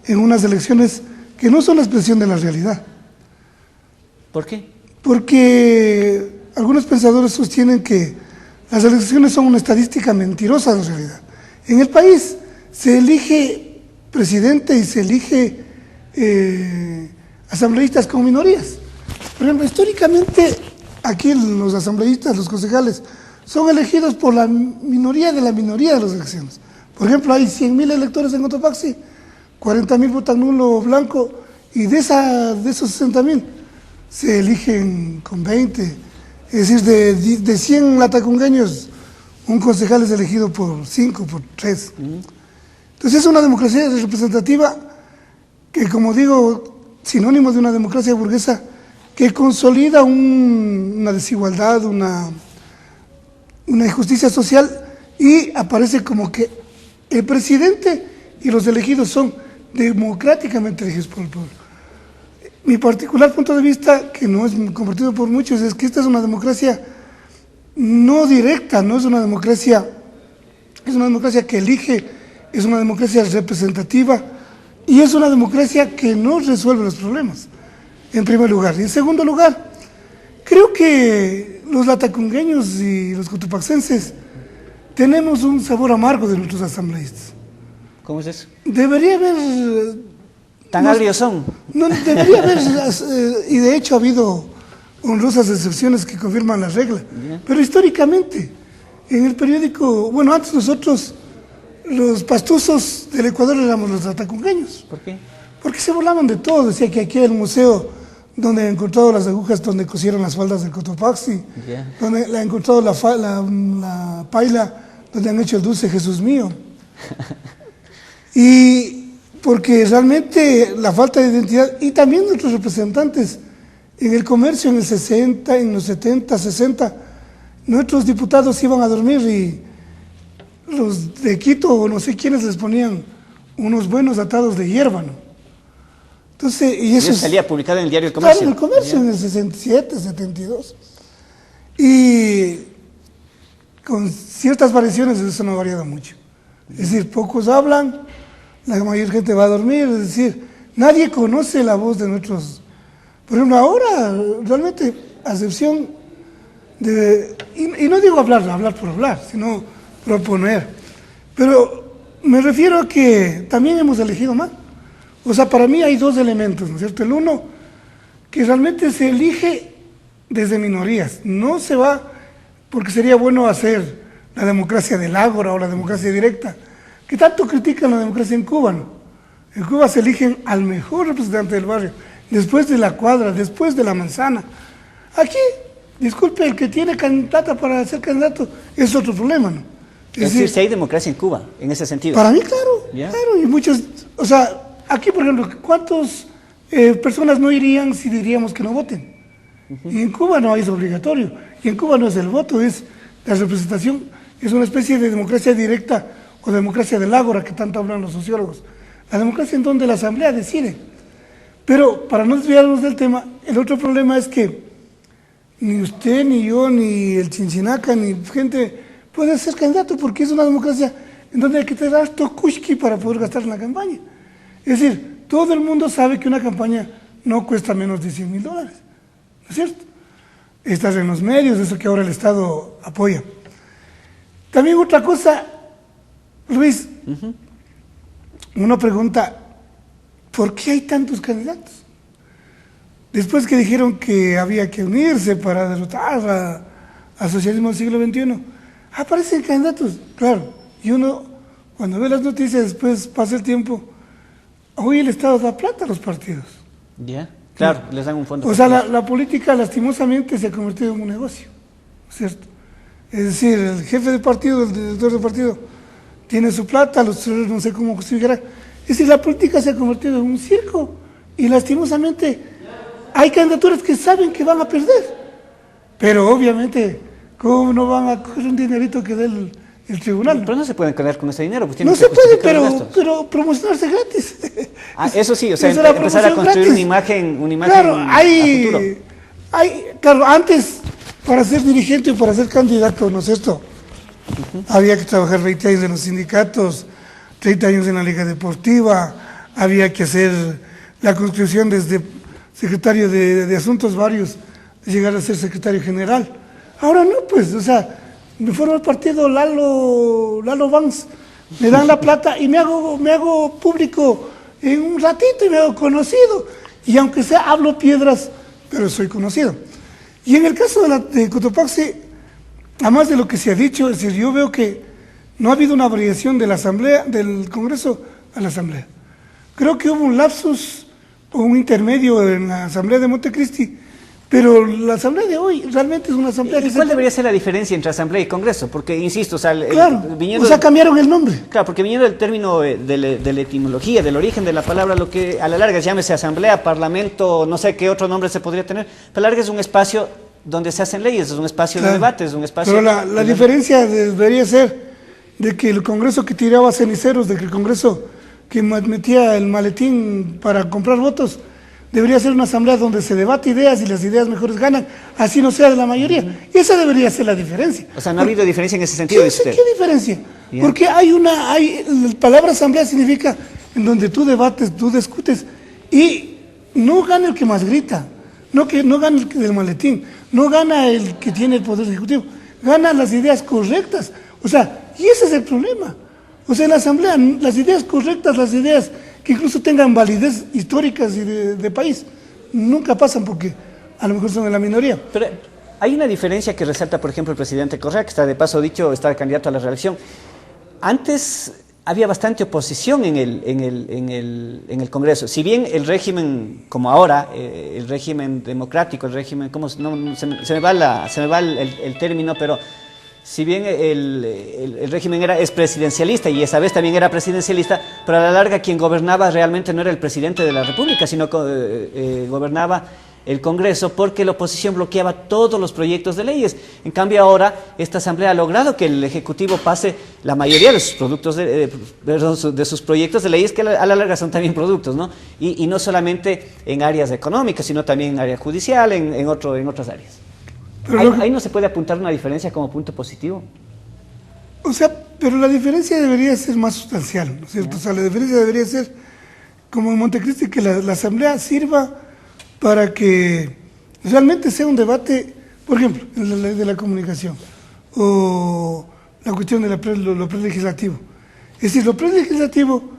en unas elecciones que no son la expresión de la realidad. ¿Por qué? Porque algunos pensadores sostienen que las elecciones son una estadística mentirosa de la realidad. En el país se elige presidente y se elige asambleístas con minorías. Por ejemplo, históricamente aquí los asambleístas, los concejales, son elegidos por la minoría de las elecciones. Por ejemplo, hay 100.000 electores en Cotopaxi, 40.000 votan nulo o blanco, y de esos 60.000 se eligen con 20. Es decir, de 100 latacungueños, un concejal es elegido por 5, por 3. Entonces es una democracia representativa que, como digo, sinónimo de una democracia burguesa que consolida una desigualdad, una injusticia social, y aparece como que el presidente y los elegidos son democráticamente elegidos por el pueblo. Mi particular punto de vista, que no es compartido por muchos, es que esta es una democracia no directa, no es una democracia, es una democracia que elige, es una democracia representativa y es una democracia que no resuelve los problemas, en primer lugar. Y en segundo lugar, creo que los latacungueños y los cotopaxenses tenemos un sabor amargo de nuestros asambleístas. ¿Cómo es eso? Debería haber... ¿Tan agrios son? No, debería haber, y de hecho ha habido honrosas excepciones que confirman la regla. Pero históricamente, en el periódico, bueno, antes nosotros, los pastuzos del Ecuador éramos los latacungueños. ¿Por qué? Porque se burlaban de todo. Decía que aquí hay el museo donde han encontrado las agujas donde cosieron las faldas del Cotopaxi, donde le han encontrado la paila donde han hecho el dulce Jesús mío. Y porque realmente la falta de identidad, y también nuestros representantes en el comercio en el 60, en los 70, 60, nuestros diputados iban a dormir y los de Quito o no sé quiénes les ponían unos buenos atados de hierba, ¿no? Entonces, y eso salía publicado en el diario El Comercio. Claro, en el Comercio, en el 67, 72. Y con ciertas variaciones eso no ha variado mucho. Es decir, pocos hablan, la mayor gente va a dormir, es decir, Nadie conoce la voz de nuestros... Por ejemplo, ahora, realmente, a excepción de... Y no digo hablar por hablar, sino proponer. Pero me refiero a que también hemos elegido mal. O sea, para mí hay dos elementos, ¿no es cierto? El uno, que realmente se elige desde minorías. No se va, porque sería bueno hacer la democracia del ágora o la democracia directa, que tanto critican la democracia en Cuba, ¿no? En Cuba se eligen al mejor representante del barrio, después de la cuadra, después de la manzana. Aquí, disculpe, el que tiene plata para ser candidato es otro problema, ¿no? Es decir, si hay democracia en Cuba, en ese sentido. Para mí, claro, claro, y muchos, o sea, aquí, por ejemplo, ¿cuántas personas no irían si diríamos que no voten? Y en Cuba no es obligatorio, y en Cuba no es el voto, es la representación, es una especie de democracia directa o democracia del ágora que tanto hablan los sociólogos. La democracia en donde la asamblea decide. Pero para no desviarnos del tema, el otro problema es que ni usted, ni yo, ni el Chinchinaca, ni gente puede ser candidato porque es una democracia en donde hay que tener harto kushki para poder gastar en la campaña. Es decir, todo el mundo sabe que una campaña no cuesta menos de $100,000, ¿no es cierto? Estás en los medios, eso que ahora el Estado apoya. También otra cosa, Luis, uno pregunta, ¿por qué hay tantos candidatos? Después que dijeron que había que unirse para derrotar al socialismo del siglo XXI, aparecen candidatos, claro, y uno cuando ve las noticias, después pasa el tiempo, hoy el Estado da plata a los partidos. Ya, claro, les dan un fondo. O sea, la política lastimosamente se ha convertido en un negocio, ¿cierto? Es decir, el jefe de partido, el director de partido, tiene su plata, los otros no sé cómo justificará. Es decir, la política se ha convertido en un circo y lastimosamente hay candidaturas que saben que van a perder, pero obviamente, ¿cómo no van a coger un dinerito que dé el tribunal? Pero no se pueden quedar con ese dinero. Pues no se puede, pero promocionarse gratis. Eso sí, o sea, empezar a construir una imagen claro, a futuro. Claro, antes, para ser dirigente o para ser candidato, ¿no es esto? Había que trabajar 20 años en los sindicatos, 30 años en la Liga Deportiva, había que hacer la conscripción desde secretario de Asuntos Varios, llegar a ser secretario general. Ahora no, pues, o sea, me formo el partido Lalo Vance, me dan la plata y me hago público en un ratito y me hago conocido. Y aunque sea, hablo piedras, pero soy conocido. Y en el caso de Cotopaxi, además de lo que se ha dicho, es decir, yo veo que no ha habido una variación de la asamblea, del Congreso a la asamblea. Creo que hubo un lapsus o un intermedio en la asamblea de Montecristi, pero la asamblea de hoy realmente es una asamblea ¿Y cuál debería ser la diferencia entre asamblea y Congreso? Porque, insisto, o sea, cambiaron el nombre. Claro, porque viniendo del término de la etimología, del origen de la palabra, lo que a la larga llámese asamblea, parlamento, no sé qué otro nombre se podría tener, pero a la larga es un espacio donde se hacen leyes, es un espacio de debate, es un espacio... Pero la diferencia debería ser de que el Congreso que tiraba ceniceros, de que el Congreso que metía el maletín para comprar votos, debería ser una asamblea donde se debate ideas y las ideas mejores ganan, así no sea de la mayoría. Esa debería ser la diferencia. O sea, no ha habido diferencia en ese sentido, dice usted. ¿Qué diferencia? Yeah. Porque la palabra asamblea significa en donde tú debates, tú discutes, y no gana el que más grita, no gana el del maletín, no gana el que tiene el poder ejecutivo, gana las ideas correctas. O sea, y ese es el problema. O sea, en la asamblea, las ideas correctas, las ideas que incluso tengan validez históricas y de país, nunca pasan porque a lo mejor son de la minoría. Pero hay una diferencia que resalta, por ejemplo, el presidente Correa, que está de paso dicho, está candidato a la reelección. Antes había bastante oposición en el Congreso. Si bien el régimen, como ahora, el régimen democrático, el régimen, se me va el término, pero... Si bien el régimen es presidencialista y esa vez también era presidencialista, pero a la larga quien gobernaba realmente no era el presidente de la República, sino que gobernaba el Congreso porque la oposición bloqueaba todos los proyectos de leyes. En cambio ahora esta Asamblea ha logrado que el Ejecutivo pase la mayoría de sus proyectos de leyes, que a la larga son también productos, ¿no? Y no solamente en áreas económicas, sino también en área judicial, en otras áreas. Ahí no se puede apuntar una diferencia como punto positivo. O sea, pero la diferencia debería ser más sustancial, ¿no es cierto? O sea, la diferencia debería ser como en Montecristi, que la asamblea sirva para que realmente sea un debate, por ejemplo, en la ley de la comunicación o la cuestión de lo prelegislativo. Es decir, lo prelegislativo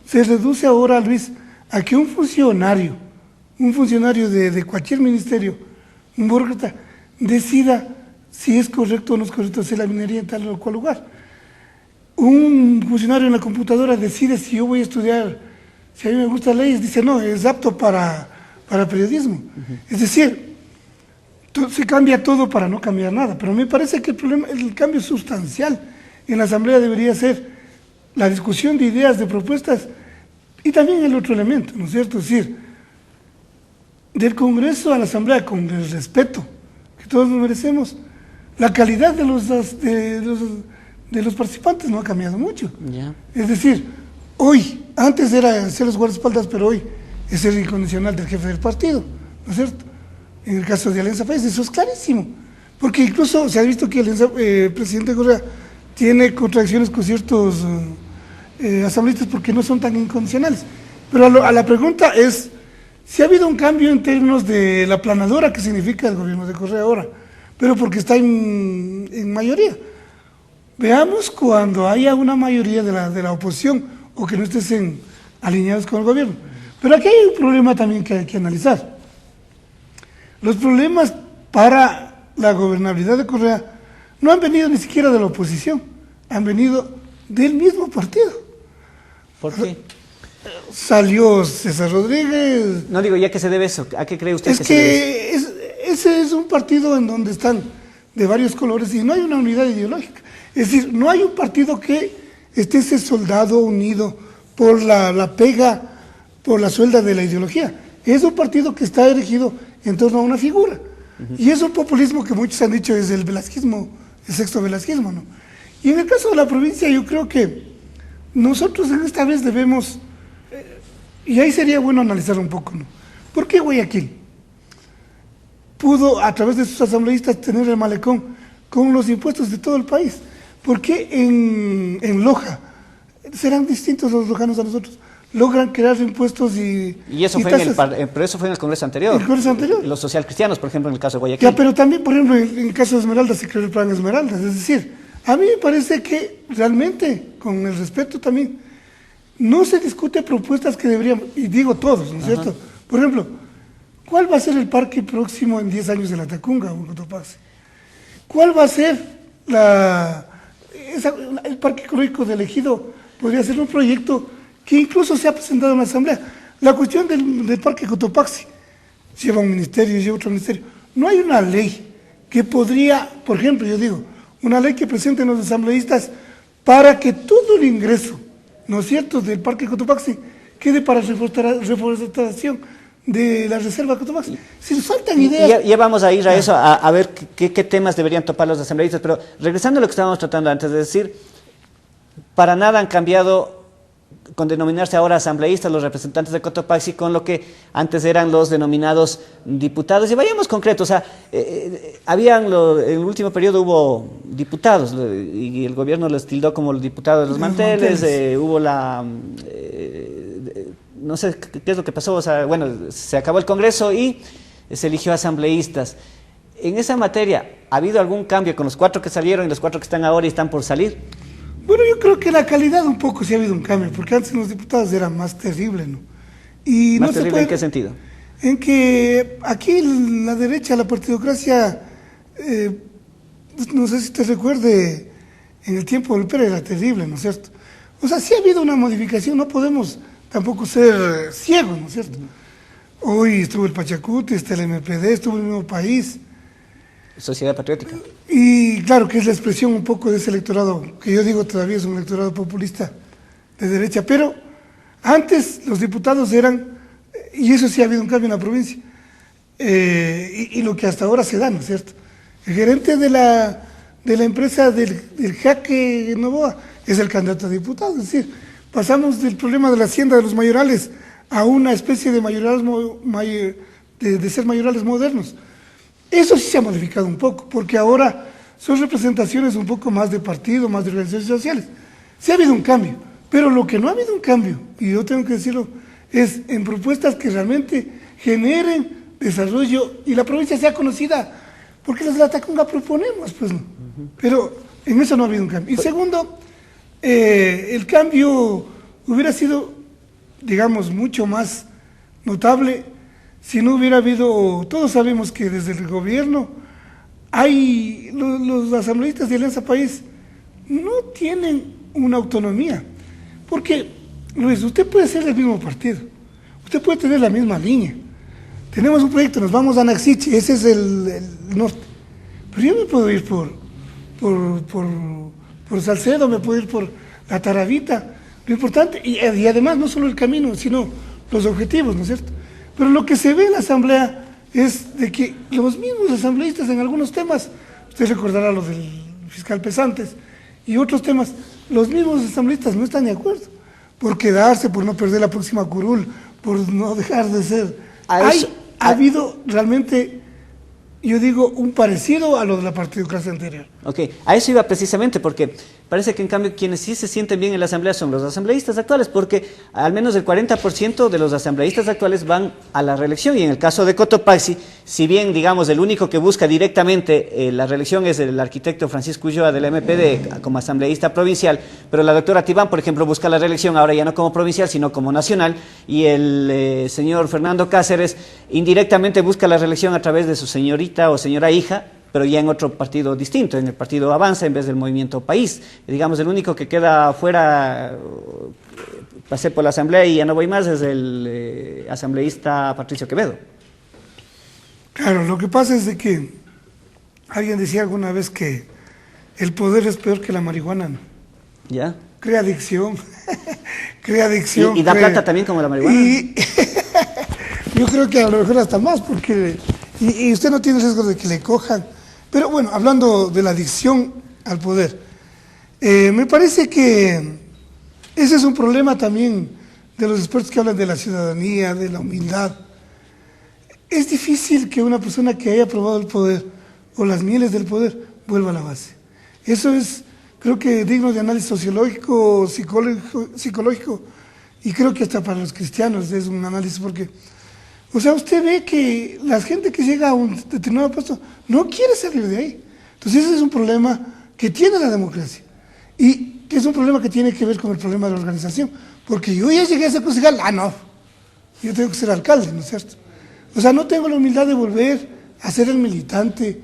se reduce ahora, Luis, a que un funcionario de cualquier ministerio, un burócrata, decida si es correcto o no es correcto hacer la minería en tal o cual lugar. Un funcionario en la computadora decide si yo voy a estudiar, si a mí me gustan leyes, dice no, es apto para periodismo. Es decir, se cambia todo para no cambiar nada, pero me parece que el cambio sustancial en la asamblea debería ser la discusión de ideas, de propuestas, y también el otro elemento, ¿no es cierto? Es decir, del Congreso a la asamblea, con el respeto que todos nos merecemos, la calidad de los participantes no ha cambiado mucho. Ya. Es decir, hoy, antes era ser los guardaespaldas, pero hoy es ser incondicional del jefe del partido, ¿no es cierto? En el caso de Alianza País, eso es clarísimo, porque incluso se ha visto que el presidente Correa tiene contradicciones con ciertos asambleístas porque no son tan incondicionales. Pero a la pregunta es, si ha habido un cambio en términos de la planadora que significa el gobierno de Correa ahora, pero porque está en mayoría. Veamos cuando haya una mayoría de la oposición o que no estén alineados con el gobierno. Pero aquí hay un problema también que hay que analizar. Los problemas para la gobernabilidad de Correa no han venido ni siquiera de la oposición, han venido del mismo partido. ¿Por qué? Salió César Rodríguez. No digo, ¿ya qué se debe eso? ¿A qué cree usted Es que se debe eso? ese es un partido en donde están de varios colores y no hay una unidad ideológica. Es decir, no hay un partido que esté ese soldado unido por la pega, por la suelda de la ideología. Es un partido que está erigido en torno a una figura. Y es un populismo que muchos han dicho es el velasquismo, el sexto velasquismo, ¿no? Y en el caso de la provincia yo creo que nosotros en esta vez debemos, y ahí sería bueno analizar un poco, ¿no? ¿Por qué Guayaquil pudo, a través de sus asambleístas, tener el malecón con los impuestos de todo el país? ¿Por qué en Loja serán distintos los lojanos a nosotros? Logran crear impuestos y eso fue pero eso fue en el Congreso anterior. ¿El Congreso anterior? Los socialcristianos, por ejemplo, en el caso de Guayaquil. Ya, pero también, por ejemplo, en el caso de Esmeralda se creó el plan Esmeralda. Es decir, a mí me parece que realmente, con el respeto también, no se discute propuestas que deberíamos, y digo todos, ¿no es cierto? Por ejemplo, ¿cuál va a ser el parque próximo en 10 años de la Tacunga o en Cotopaxi? ¿Cuál va a ser el parque ecológico del Ejido? Podría ser un proyecto que incluso se ha presentado en la Asamblea. La cuestión del parque Cotopaxi lleva un ministerio y lleva otro ministerio. No hay una ley que podría, por ejemplo, yo digo, una ley que presenten los asambleístas para que todo el ingreso, ¿no es cierto?, del parque Cotopaxi quede para reforestación de la reserva Cotopaxi. Si nos faltan ideas... Ya vamos a ir a eso, a ver qué temas deberían topar los asambleístas, pero regresando a lo que estábamos tratando antes de decir, para nada han cambiado con denominarse ahora asambleístas los representantes de Cotopaxi con lo que antes eran los denominados diputados. Y vayamos concretos, o sea, en el último periodo hubo diputados y el gobierno los tildó como los diputados de los manteles, hubo no sé qué es lo que pasó, o sea, bueno, se acabó el Congreso y se eligió asambleístas. En esa materia, ¿ha habido algún cambio con los 4 que salieron y los 4 que están ahora y están por salir? Bueno, yo creo que la calidad un poco sí ha habido un cambio, porque antes los diputados eran más terribles, ¿no? Y ¿Más no terrible en qué sentido? En que aquí la derecha, la partidocracia, no sé si te recuerde, en el tiempo del PER era terrible, ¿no es cierto? O sea, sí ha habido una modificación, no podemos tampoco ser ciegos, ¿no es cierto? Hoy estuvo el Pachacuti, está el MPD, estuvo el mismo país. Sociedad Patriótica. Y claro que es la expresión un poco de ese electorado, que yo digo todavía es un electorado populista de derecha, pero antes los diputados eran, y eso sí ha habido un cambio en la provincia, y lo que hasta ahora se da, ¿no es cierto? El gerente de la empresa del Jaque Novoa es el candidato a diputado, es decir, pasamos del problema de la hacienda de los mayorales a una especie de mayorales, de ser mayorales modernos. Eso sí se ha modificado un poco, porque ahora son representaciones un poco más de partido, más de organizaciones sociales. Sí ha habido un cambio, pero lo que no ha habido un cambio, y yo tengo que decirlo, es en propuestas que realmente generen desarrollo y la provincia sea conocida, porque los de la Tacunga proponemos, pues no. Pero en eso no ha habido un cambio. Y segundo, el cambio hubiera sido, digamos, mucho más notable si no hubiera habido, todos sabemos que desde el gobierno hay, los asambleístas de Alianza País no tienen una autonomía, porque, Luis, usted puede ser del mismo partido, usted puede tener la misma línea, tenemos un proyecto, nos vamos a Naxichi, ese es el norte, pero yo me puedo ir por Salcedo, me puedo ir por la Taravita, lo importante, y además no solo el camino, sino los objetivos, ¿no es cierto? Pero lo que se ve en la asamblea es de que los mismos asambleístas en algunos temas, usted recordará lo del fiscal Pesantes y otros temas, los mismos asambleístas no están de acuerdo, por quedarse, por no perder la próxima curul, por no dejar de ser. Ha habido realmente, yo digo, un parecido a lo de la partidocracia anterior. Ok, a eso iba precisamente, porque parece que en cambio quienes sí se sienten bien en la asamblea son los asambleístas actuales, porque al menos el 40% de los asambleístas actuales van a la reelección, y en el caso de Cotopaxi, si bien, digamos, el único que busca directamente la reelección es el arquitecto Francisco Ulloa del MPD como asambleísta provincial, pero la doctora Tibán, por ejemplo, busca la reelección ahora ya no como provincial, sino como nacional, y el señor Fernando Cáceres indirectamente busca la reelección a través de su señorita o señora hija, pero ya en otro partido distinto, en el partido Avanza en vez del Movimiento País. Digamos, el único que queda fuera, pasé por la asamblea y ya no voy más, es el asambleísta Patricio Quevedo. Claro, lo que pasa es de que alguien decía alguna vez que el poder es peor que la marihuana, ¿no? ¿Ya? Crea adicción, crea adicción. ¿Y da plata también como la marihuana? Y yo creo que a lo mejor hasta más, porque y usted no tiene riesgo de que le cojan. Pero bueno, hablando de la adicción al poder, me parece que ese es un problema también de los expertos que hablan de la ciudadanía, de la humildad. Es difícil que una persona que haya probado el poder o las mieles del poder vuelva a la base. Eso es, creo que digno de análisis sociológico, psicológico, y creo que hasta para los cristianos es un análisis, porque, o sea, usted ve que la gente que llega a un determinado puesto no quiere salir de ahí. Entonces ese es un problema que tiene la democracia, y que es un problema que tiene que ver con el problema de la organización, porque yo ya llegué a ser concejal, no, yo tengo que ser alcalde, ¿no es cierto? O sea, no tengo la humildad de volver a ser el militante,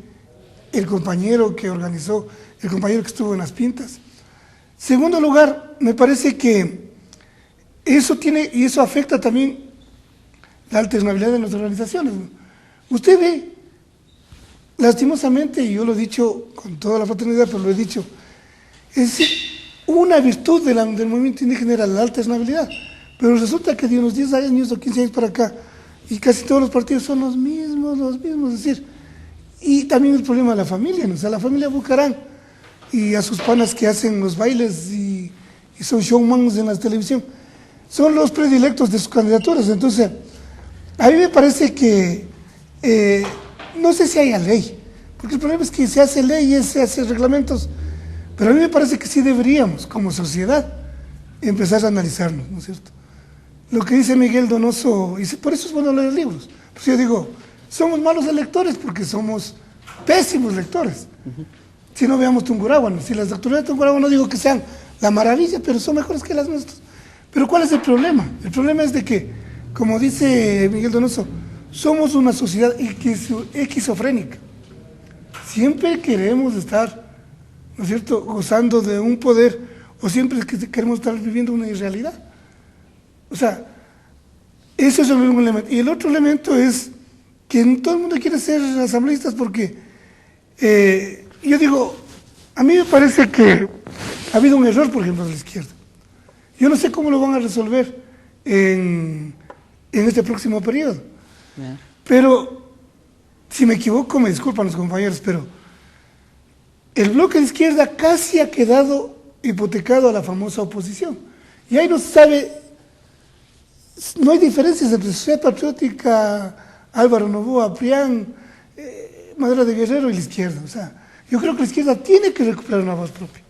el compañero que organizó, el compañero que estuvo en las pintas. Segundo lugar, me parece que eso tiene, y eso afecta también la alternabilidad de las organizaciones, ¿no? Usted ve, lastimosamente, y yo lo he dicho con toda la fraternidad, pero lo he dicho, es decir, una virtud del movimiento indígena era la alternabilidad, pero resulta que de unos 10 años o 15 años para acá, y casi todos los partidos son los mismos, es decir, y también el problema de la familia, ¿no? O sea, la familia Bucarán y a sus panas que hacen los bailes y son showmans en la televisión, son los predilectos de sus candidaturas. Entonces, a mí me parece que, no sé si haya ley, porque el problema es que se hace leyes, se hacen reglamentos, pero a mí me parece que sí deberíamos, como sociedad, empezar a analizarnos, ¿no es cierto? Lo que dice Miguel Donoso, y por eso es bueno leer libros. Pues yo digo, somos malos electores porque somos pésimos lectores. Si no, veamos Tungurahua, si las doctrinas de Tungurahua no digo que sean la maravilla, pero son mejores que las nuestras. Pero ¿cuál es el problema? El problema es de que, como dice Miguel Donoso, somos una sociedad esquizofrénica. Siempre queremos estar, ¿no es cierto?, gozando de un poder, o siempre queremos estar viviendo una irrealidad. O sea, ese es un elemento. Y el otro elemento es que todo el mundo quiere ser asambleístas porque, yo digo, a mí me parece que ha habido un error, por ejemplo, de la izquierda. Yo no sé cómo lo van a resolver en este próximo periodo. Yeah. Pero, si me equivoco, me disculpan los compañeros, pero el bloque de izquierda casi ha quedado hipotecado a la famosa oposición. Y ahí no se sabe. No hay diferencias entre Sociedad Patriótica, Álvaro Novoa, Prián, Madera de Guerrero y la izquierda. O sea, yo creo que la izquierda tiene que recuperar una voz propia.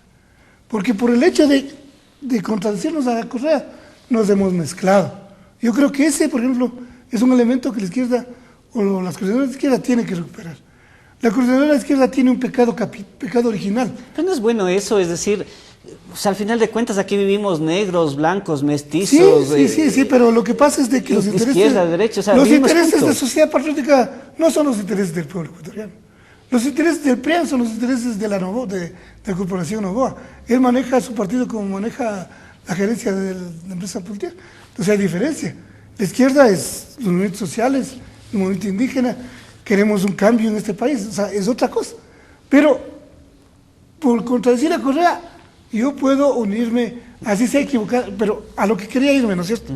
Porque por el hecho de contradecirnos a la Correa, nos hemos mezclado. Yo creo que ese, por ejemplo, es un elemento que la izquierda o las coordinadoras de izquierda tienen que recuperar. La coordinadora de izquierda tiene un pecado original. Pero no es bueno eso, es decir, o sea, al final de cuentas aquí vivimos negros, blancos, mestizos. Sí, pero lo que pasa es de que los intereses... Izquierda, derecha, o sea, los intereses juntos. de sociedad patriótica no son los intereses del pueblo ecuatoriano. Los intereses del PRIAN son los intereses de la Corporación Novoa. Él maneja su partido como maneja la gerencia de la empresa Pultier. Entonces hay diferencia. La izquierda es los movimientos sociales, el movimiento indígena. Queremos un cambio en este país, o sea, es otra cosa. Pero, por contradecir a Correa, yo puedo unirme, así sea equivocado, pero a lo que quería irme, ¿no es cierto?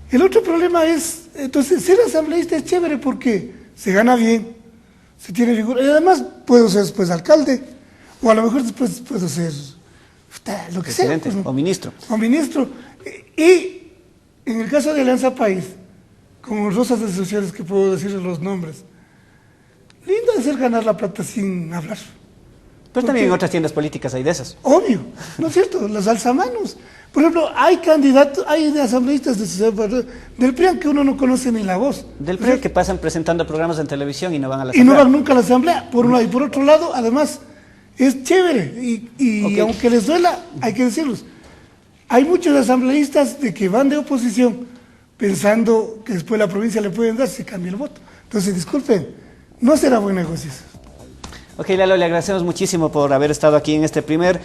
El otro problema es, entonces, ser asambleísta es chévere porque se gana bien, se tiene figura, y además puedo ser después alcalde, o a lo mejor después puedo ser lo que sea. Pues, o ministro. O ministro. Y en el caso de Alianza País, con honrosas asociaciones que puedo decirles los nombres, lindo hacer ganar la plata sin hablar. Pero también en otras tiendas políticas hay de esas. Obvio, ¿no es cierto? Las alzamanos. Por ejemplo, hay candidatos, hay de asambleístas de sociedad del PRIAN que uno no conoce ni la voz. Del PRIAN que pasan presentando programas en televisión y no van a la asamblea. Y no van nunca a la asamblea, por un lado. Y por otro lado, además, es chévere. Y aunque les duela, hay que decirlos. Hay muchos asambleístas de que van de oposición pensando que después la provincia le pueden dar si cambia el voto. Entonces, disculpen, no será buen negocio. Ok, Lalo, le agradecemos muchísimo por haber estado aquí en este primer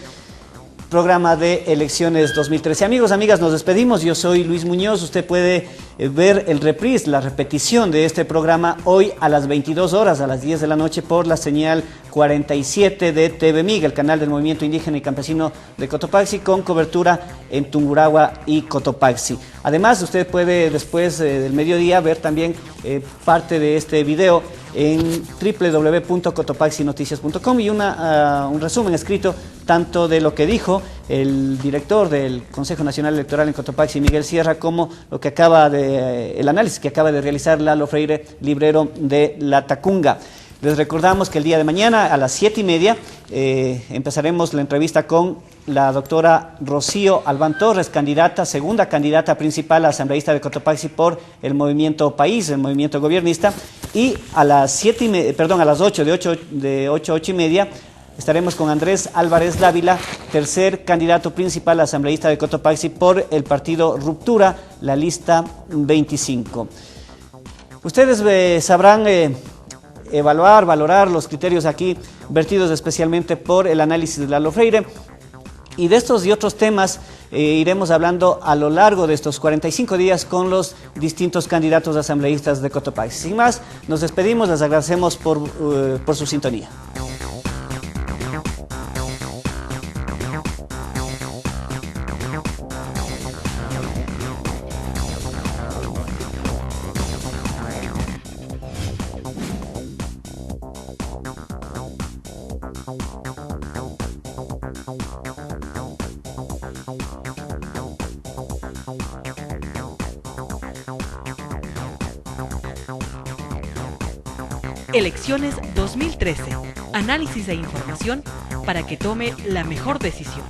programa de elecciones 2013. Amigos, amigas, nos despedimos. Yo soy Luis Muñoz. Usted puede ver el reprise, la repetición de este programa hoy a las 22 horas, a las 10 de la noche, por la señal 47 de TV MIG, el canal del Movimiento Indígena y Campesino de Cotopaxi, con cobertura en Tungurahua y Cotopaxi. Además, usted puede después del mediodía ver también parte de este video en www.cotopaxinoticias.com y un resumen escrito tanto de lo que dijo el director del Consejo Nacional Electoral en Cotopaxi, Miguel Sierra, como lo que el análisis que acaba de realizar Lalo Freire, librero de La Tacunga. Les recordamos que el día de mañana a las 7:30 empezaremos la entrevista con la doctora Rocío Albán Torres, segunda candidata principal asambleísta de Cotopaxi por el Movimiento País, el movimiento gobernista, y a las 8, de 8 a 8:30, estaremos con Andrés Álvarez Dávila, tercer candidato principal asambleísta de Cotopaxi por el partido Ruptura, la lista 25. Ustedes sabrán valorar los criterios aquí vertidos especialmente por el análisis de Lalo Freire. Y de estos y otros temas iremos hablando a lo largo de estos 45 días con los distintos candidatos asambleístas de Cotopaxi. Sin más, nos despedimos, les agradecemos por su sintonía. Elecciones 2013. Análisis e información para que tome la mejor decisión.